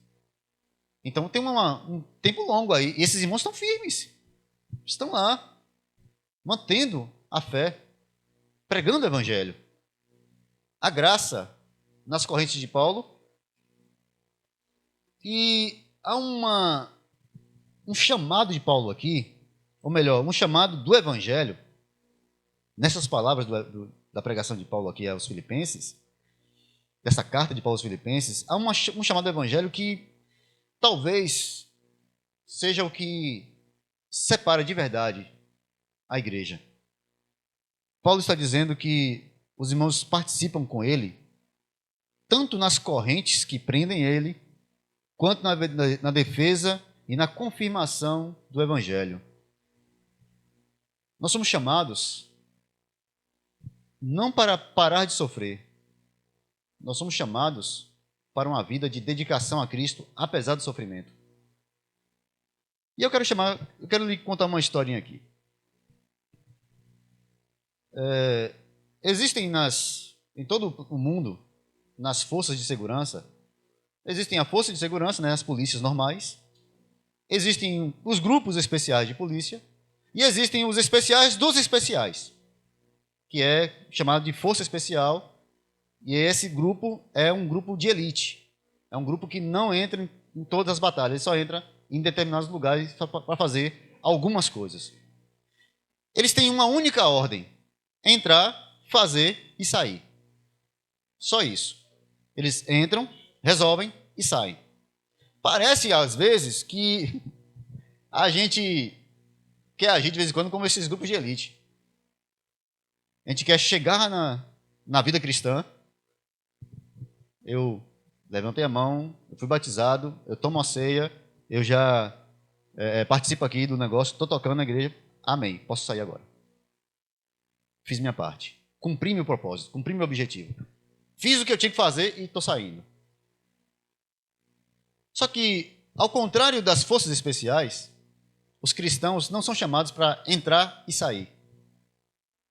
Então tem um tempo longo aí. E esses irmãos estão firmes. Estão lá, mantendo a fé, pregando o evangelho. A graça nas correntes de Paulo. E há um chamado de Paulo aqui, ou melhor, um chamado do evangelho, nessas palavras da pregação de Paulo aqui aos Filipenses, dessa carta de Paulo aos Filipenses, há um chamado do evangelho que talvez seja o que separa de verdade a igreja. Paulo está dizendo que os irmãos participam com ele, tanto nas correntes que prendem ele, quanto na defesa e na confirmação do evangelho. Nós somos chamados não para parar de sofrer. Nós somos chamados para uma vida de dedicação a Cristo, apesar do sofrimento. E eu quero lhe contar uma historinha aqui. Existem em todo o mundo, nas forças de segurança, existem a força de segurança, né, as polícias normais, existem os grupos especiais de polícia e existem os especiais dos especiais, que é chamado de força especial. E esse grupo é um grupo de elite. É um grupo que não entra em todas as batalhas, ele só entra em determinados lugares para fazer algumas coisas. Eles têm uma única ordem: entrar, fazer e sair. Só isso. Eles entram, resolvem e saem. Parece, às vezes, que a gente quer agir de vez em quando como esses grupos de elite. A gente quer chegar na vida cristã. Eu levantei a mão, eu fui batizado, eu tomo a ceia, eu já participo aqui do negócio, estou tocando na igreja. Amém, posso sair agora. Fiz minha parte. Cumpri meu propósito, cumpri meu objetivo. Fiz o que eu tinha que fazer e estou saindo. Só que, ao contrário das forças especiais, os cristãos não são chamados para entrar e sair.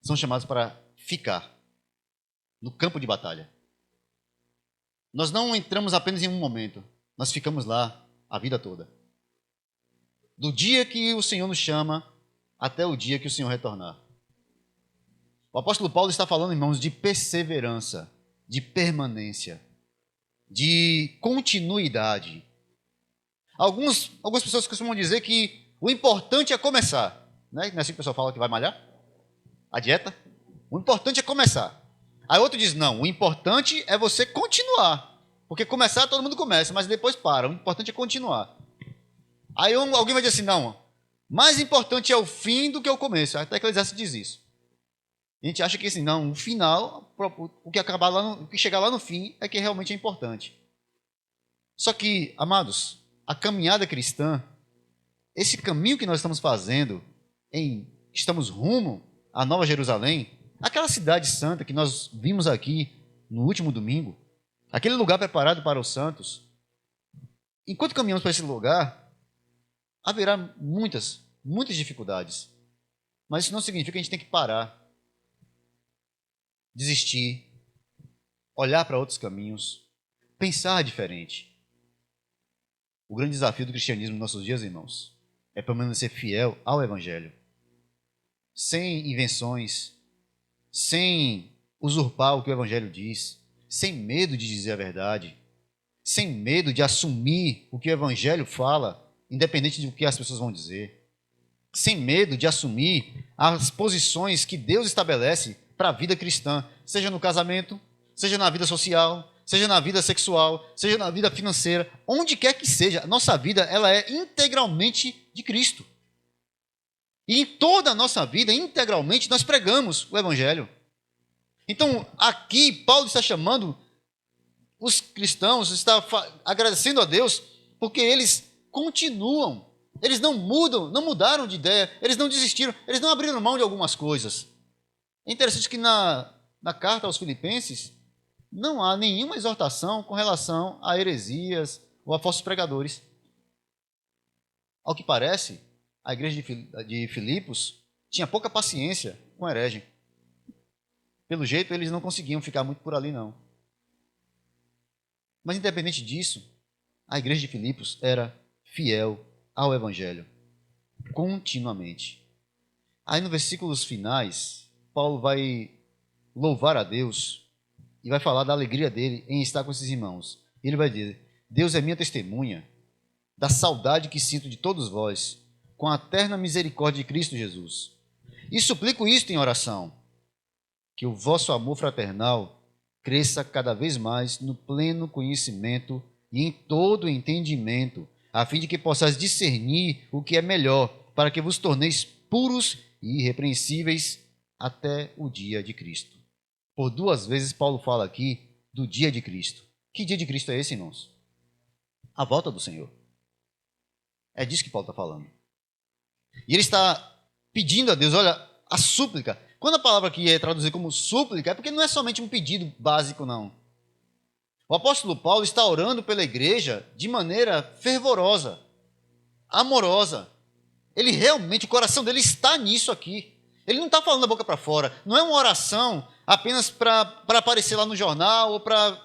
são chamados para ficar no campo de batalha. Nós não entramos apenas em um momento, nós ficamos lá a vida toda. Do dia que o Senhor nos chama até o dia que o Senhor retornar. O apóstolo Paulo está falando, irmãos, de perseverança, de permanência, de continuidade. Algumas pessoas costumam dizer que o importante é começar. Né? Não é assim que o pessoal fala que vai malhar? A dieta? O importante é começar. Aí outro diz, não, o importante é você continuar. Porque começar todo mundo começa, mas depois para. O importante é continuar. Aí alguém vai dizer assim, não, mais importante é o fim do que o começo. Até que Eclesiastes diz isso. A gente acha que assim, não, o final, o que chegar lá no fim é que realmente é importante. Só que, amados, a caminhada cristã, esse caminho que nós estamos fazendo, estamos rumo à Nova Jerusalém, aquela cidade santa que nós vimos aqui no último domingo, aquele lugar preparado para os santos, enquanto caminhamos para esse lugar, haverá muitas dificuldades. Mas isso não significa que a gente tem que parar, desistir, olhar para outros caminhos, pensar diferente. O grande desafio do cristianismo nos nossos dias, irmãos, é permanecer fiel ao Evangelho, sem invenções, sem usurpar o que o Evangelho diz, sem medo de dizer a verdade, sem medo de assumir o que o Evangelho fala, independente do que as pessoas vão dizer, sem medo de assumir as posições que Deus estabelece para a vida cristã, seja no casamento, seja na vida social, seja na vida sexual, seja na vida financeira, onde quer que seja, a nossa vida ela é integralmente de Cristo. E em toda a nossa vida, integralmente, nós pregamos o Evangelho. Então, aqui, Paulo está chamando os cristãos, está agradecendo a Deus, porque eles continuam, eles não mudam, não mudaram de ideia, eles não desistiram, eles não abriram mão de algumas coisas. É interessante que na carta aos Filipenses, não há nenhuma exortação com relação a heresias ou a falsos pregadores. Ao que parece, a igreja de Filipos tinha pouca paciência com herege. Pelo jeito, eles não conseguiam ficar muito por ali, não. Mas, independente disso, a igreja de Filipos era fiel ao Evangelho, continuamente. Aí, nos versículos finais, Paulo vai louvar a Deus e vai falar da alegria dele em estar com esses irmãos. Ele vai dizer, Deus é minha testemunha da saudade que sinto de todos vós, com a eterna misericórdia de Cristo Jesus. E suplico isto em oração, que o vosso amor fraternal cresça cada vez mais no pleno conhecimento e em todo entendimento, a fim de que possais discernir o que é melhor, para que vos torneis puros e irrepreensíveis até o dia de Cristo. Por 2 vezes Paulo fala aqui do dia de Cristo. Que dia de Cristo é esse, irmãos? A volta do Senhor. É disso que Paulo está falando. E ele está pedindo a Deus, olha, a súplica. Quando a palavra aqui é traduzida como súplica, é porque não é somente um pedido básico, não. O apóstolo Paulo está orando pela igreja de maneira fervorosa, amorosa. Ele realmente, o coração dele está nisso aqui. Ele não está falando da boca para fora. Não é uma oração apenas para aparecer lá no jornal ou para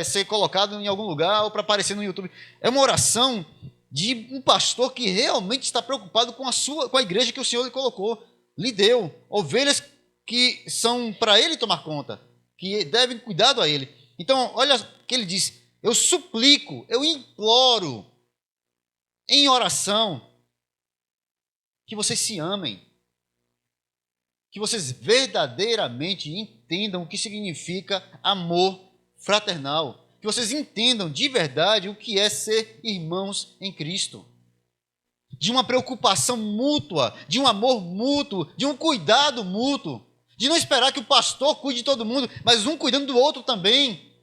ser colocado em algum lugar ou para aparecer no YouTube. É uma oração de um pastor que realmente está preocupado com a igreja que o Senhor lhe colocou, lhe deu. Ovelhas que são para ele tomar conta, que devem cuidado a ele. Então, olha o que ele diz. Eu suplico, eu imploro em oração que vocês se amem, que vocês verdadeiramente entendam o que significa amor fraternal, que vocês entendam de verdade o que é ser irmãos em Cristo, de uma preocupação mútua, de um amor mútuo, de um cuidado mútuo, de não esperar que o pastor cuide de todo mundo, mas um cuidando do outro também,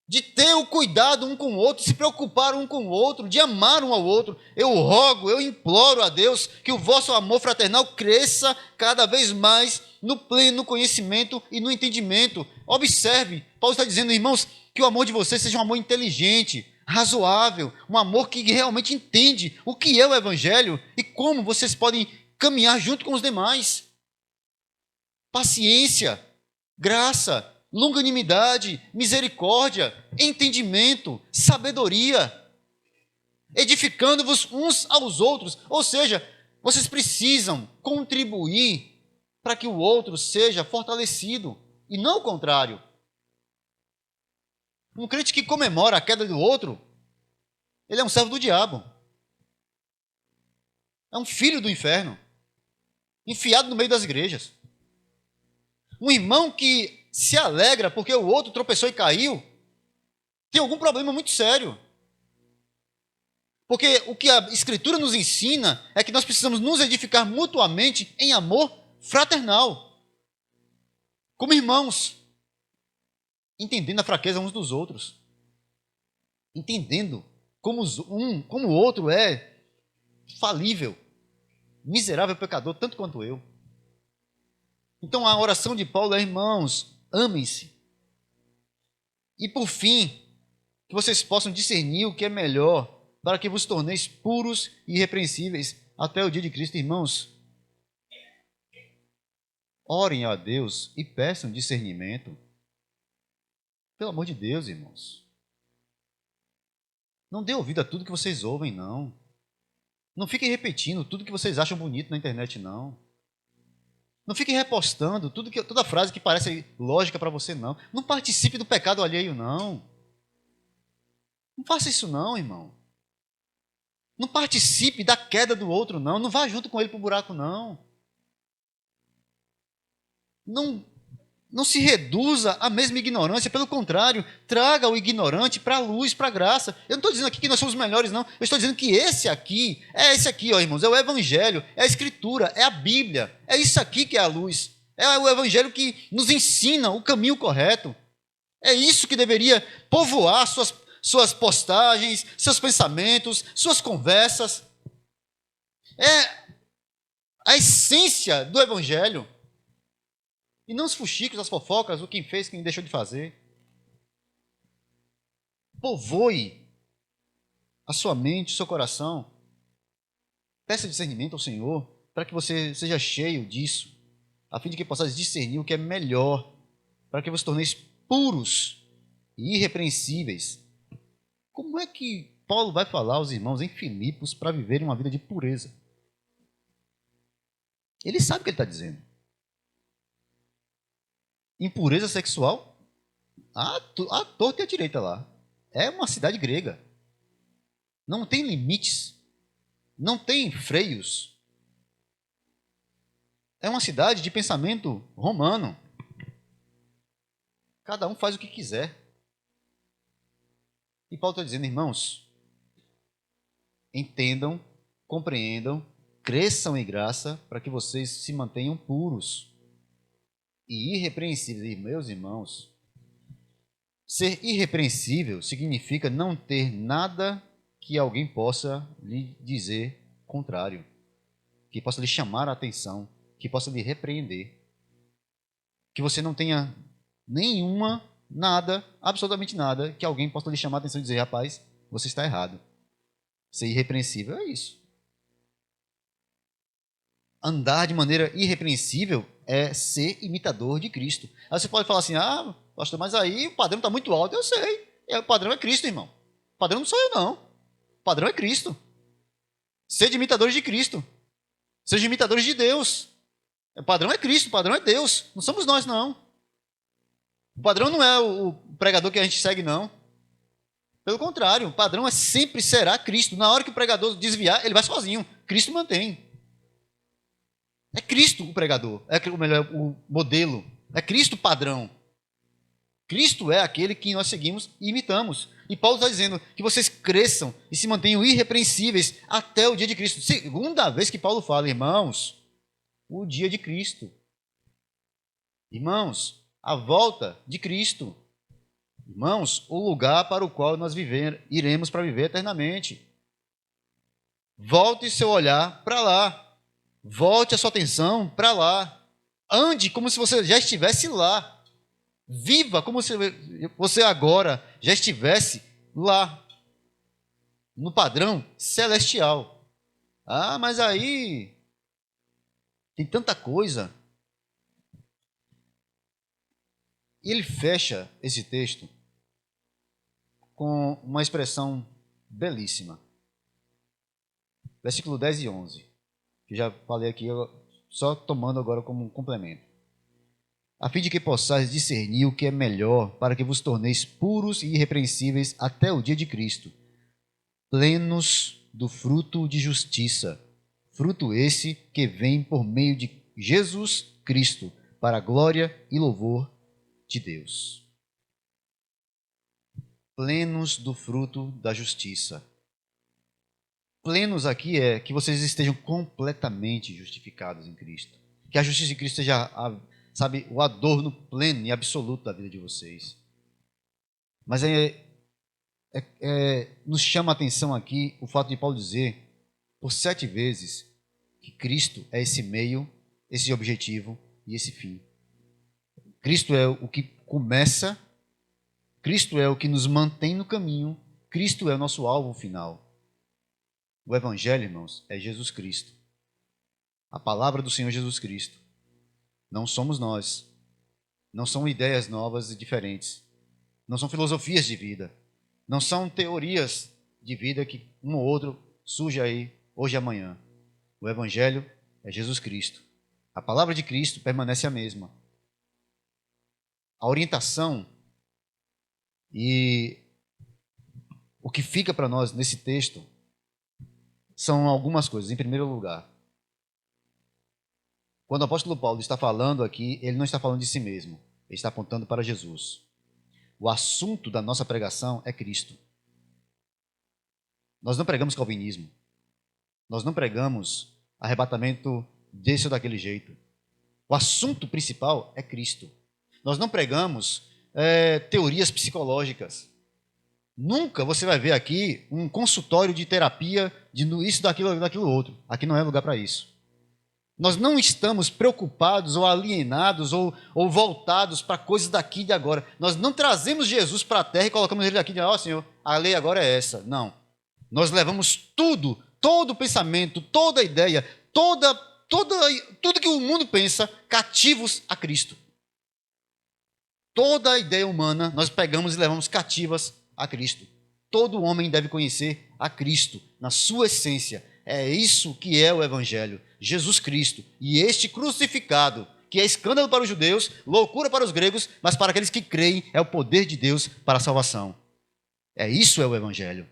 de ter o cuidado um com o outro, se preocupar um com o outro, de amar um ao outro. Eu rogo, eu imploro a Deus que o vosso amor fraternal cresça cada vez mais no pleno conhecimento e no entendimento. Observe, Paulo está dizendo, irmãos, que o amor de vocês seja um amor inteligente, razoável, um amor que realmente entende o que é o Evangelho e como vocês podem caminhar junto com os demais. paciência, graça, longanimidade, misericórdia, entendimento, sabedoria, edificando-vos uns aos outros. Ou seja, vocês precisam contribuir para que o outro seja fortalecido, e não o contrário. Um crente que comemora a queda do outro, ele é um servo do diabo. É um filho do inferno, enfiado no meio das igrejas. Um irmão que se alegra porque o outro tropeçou e caiu, tem algum problema muito sério. Porque o que a Escritura nos ensina é que nós precisamos nos edificar mutuamente em amor fraternal, como irmãos, entendendo a fraqueza uns dos outros, entendendo como o outro é falível, miserável pecador, tanto quanto eu. Então a oração de Paulo é: irmãos, amem-se. E por fim, que vocês possam discernir o que é melhor, para que vos torneis puros e irrepreensíveis até o dia de Cristo. Irmãos, orem a Deus e peçam discernimento. Pelo amor de Deus, irmãos. Não dê ouvido a tudo que vocês ouvem, não. Não fiquem repetindo tudo que vocês acham bonito na internet, não. Não fiquem repostando toda frase que parece lógica para você, não. Não participe do pecado alheio, não. Não faça isso, não, irmão. Não participe da queda do outro, não. Não vá junto com ele para o buraco, não. Não se reduza à mesma ignorância. Pelo contrário, traga o ignorante para a luz, para a graça. Eu não estou dizendo aqui que nós somos melhores, não. Eu estou dizendo que esse aqui, ó, irmãos, é o Evangelho, é a Escritura, é a Bíblia. É isso aqui que é a luz. É o Evangelho que nos ensina o caminho correto. É isso que deveria povoar suas postagens, seus pensamentos, suas conversas. É a essência do Evangelho. E não os fuxicos, as fofocas, o quem fez, quem deixou de fazer. Povoe a sua mente, o seu coração. Peça discernimento ao Senhor, para que você seja cheio disso, a fim de que possais discernir o que é melhor, para que você torneis puros e irrepreensíveis. Como é que Paulo vai falar aos irmãos em Filipos para viverem uma vida de pureza? Ele sabe o que ele está dizendo. Impureza sexual, à torta e à direita lá. É uma cidade grega. Não tem limites. Não tem freios. É uma cidade de pensamento romano. Cada um faz o que quiser. E Paulo está dizendo, irmãos, entendam, compreendam, cresçam em graça para que vocês se mantenham puros e irrepreensíveis. E, meus irmãos, ser irrepreensível significa não ter nada que alguém possa lhe dizer contrário, que possa lhe chamar a atenção, que possa lhe repreender, que você não tenha nada, absolutamente nada, que alguém possa lhe chamar a atenção e dizer, rapaz, você está errado. Ser irrepreensível é isso. Andar de maneira irrepreensível é ser imitador de Cristo. Aí você pode falar assim, pastor, mas aí o padrão está muito alto. Eu sei, o padrão é Cristo, irmão. O padrão não sou eu, não. O padrão é Cristo. Sede imitadores de Cristo. Sejam imitadores de Deus. O padrão é Cristo, o padrão é Deus. Não somos nós, não. O padrão não é o pregador que a gente segue, não. Pelo contrário, o padrão sempre será Cristo. Na hora que o pregador desviar, ele vai sozinho. Cristo mantém. É Cristo o pregador, o modelo, é Cristo o padrão. Cristo é aquele que nós seguimos e imitamos. E Paulo está dizendo que vocês cresçam e se mantenham irrepreensíveis até o dia de Cristo. Segunda vez que Paulo fala, irmãos, o dia de Cristo. Irmãos, a volta de Cristo. Irmãos, o lugar para o qual nós iremos para viver eternamente. Volte seu olhar para lá. Volte a sua atenção para lá. Ande como se você já estivesse lá. Viva como se você agora já estivesse lá. No padrão celestial. Mas aí tem tanta coisa. E ele fecha esse texto com uma expressão belíssima. Versículo 10 e 11, que já falei aqui, só tomando agora como um complemento. A fim de que possais discernir o que é melhor, para que vos torneis puros e irrepreensíveis até o dia de Cristo, plenos do fruto de justiça, fruto esse que vem por meio de Jesus Cristo, para a glória e louvor de Deus. Plenos do fruto da justiça. Plenos aqui é que vocês estejam completamente justificados em Cristo. Que a justiça de Cristo seja, sabe, o adorno pleno e absoluto da vida de vocês. Mas nos chama a atenção aqui o fato de Paulo dizer, por 7 vezes, que Cristo é esse meio, esse objetivo e esse fim. Cristo é o que começa, Cristo é o que nos mantém no caminho, Cristo é o nosso alvo final. O Evangelho, irmãos, é Jesus Cristo. A palavra do Senhor Jesus Cristo. Não somos nós. Não são ideias novas e diferentes. Não são filosofias de vida. Não são teorias de vida que um ou outro surge aí, hoje e amanhã. O Evangelho é Jesus Cristo. A palavra de Cristo permanece a mesma. A orientação e o que fica para nós nesse texto são algumas coisas. Em primeiro lugar, quando o apóstolo Paulo está falando aqui, ele não está falando de si mesmo. Ele está apontando para Jesus. O assunto da nossa pregação é Cristo. Nós não pregamos calvinismo. Nós não pregamos arrebatamento desse ou daquele jeito. O assunto principal é Cristo. Nós não pregamos teorias psicológicas. Nunca você vai ver aqui um consultório de terapia de isso, daquilo outro. Aqui não é lugar para isso. Nós não estamos preocupados ou alienados ou voltados para coisas daqui e de agora. Nós não trazemos Jesus para a terra e colocamos ele aqui e dizemos, Senhor, a lei agora é essa. Não. Nós levamos tudo, todo o pensamento, toda a ideia, tudo que o mundo pensa, cativos a Cristo. Toda a ideia humana nós pegamos e levamos cativas a Cristo. Todo homem deve conhecer a Cristo na sua essência. É isso que é o Evangelho. Jesus Cristo. E este crucificado, que é escândalo para os judeus, loucura para os gregos, mas para aqueles que creem é o poder de Deus para a salvação. Isso é o Evangelho.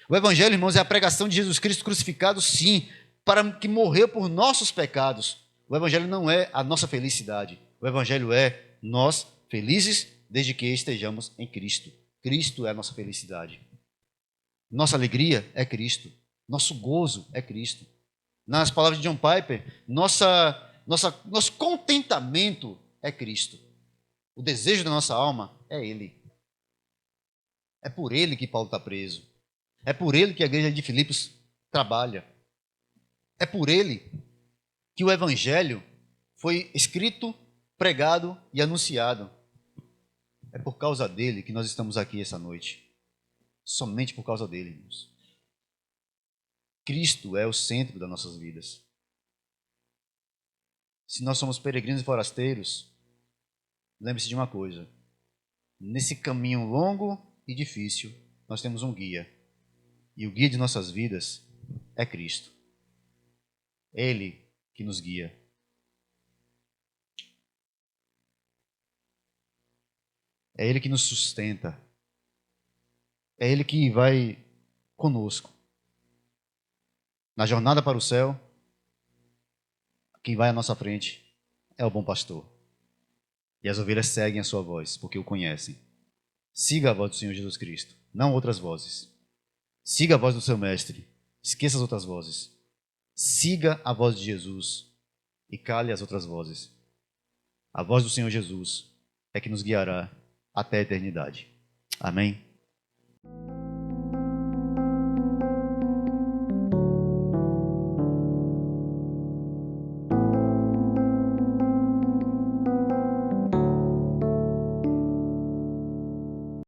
O Evangelho, irmãos, é a pregação de Jesus Cristo crucificado, sim, para que morreu por nossos pecados. O Evangelho não é a nossa felicidade. O Evangelho é nós felizes desde que estejamos em Cristo. Cristo é a nossa felicidade. Nossa alegria é Cristo. Nosso gozo é Cristo. Nas palavras de John Piper, nosso contentamento é Cristo. O desejo da nossa alma é Ele. É por Ele que Paulo está preso. É por Ele que a igreja de Filipos trabalha. É por Ele que o Evangelho foi escrito, pregado e anunciado. É por causa dele que nós estamos aqui essa noite. Somente por causa dele, irmãos. Cristo é o centro das nossas vidas. Se nós somos peregrinos e forasteiros, lembre-se de uma coisa. Nesse caminho longo e difícil, nós temos um guia. E o guia de nossas vidas é Cristo. Ele que nos guia. É Ele que nos sustenta. É Ele que vai conosco. Na jornada para o céu, quem vai à nossa frente é o bom pastor. E as ovelhas seguem a sua voz, porque o conhecem. Siga a voz do Senhor Jesus Cristo, não outras vozes. Siga a voz do seu mestre, esqueça as outras vozes. Siga a voz de Jesus e cale as outras vozes. A voz do Senhor Jesus é que nos guiará até a eternidade. Amém?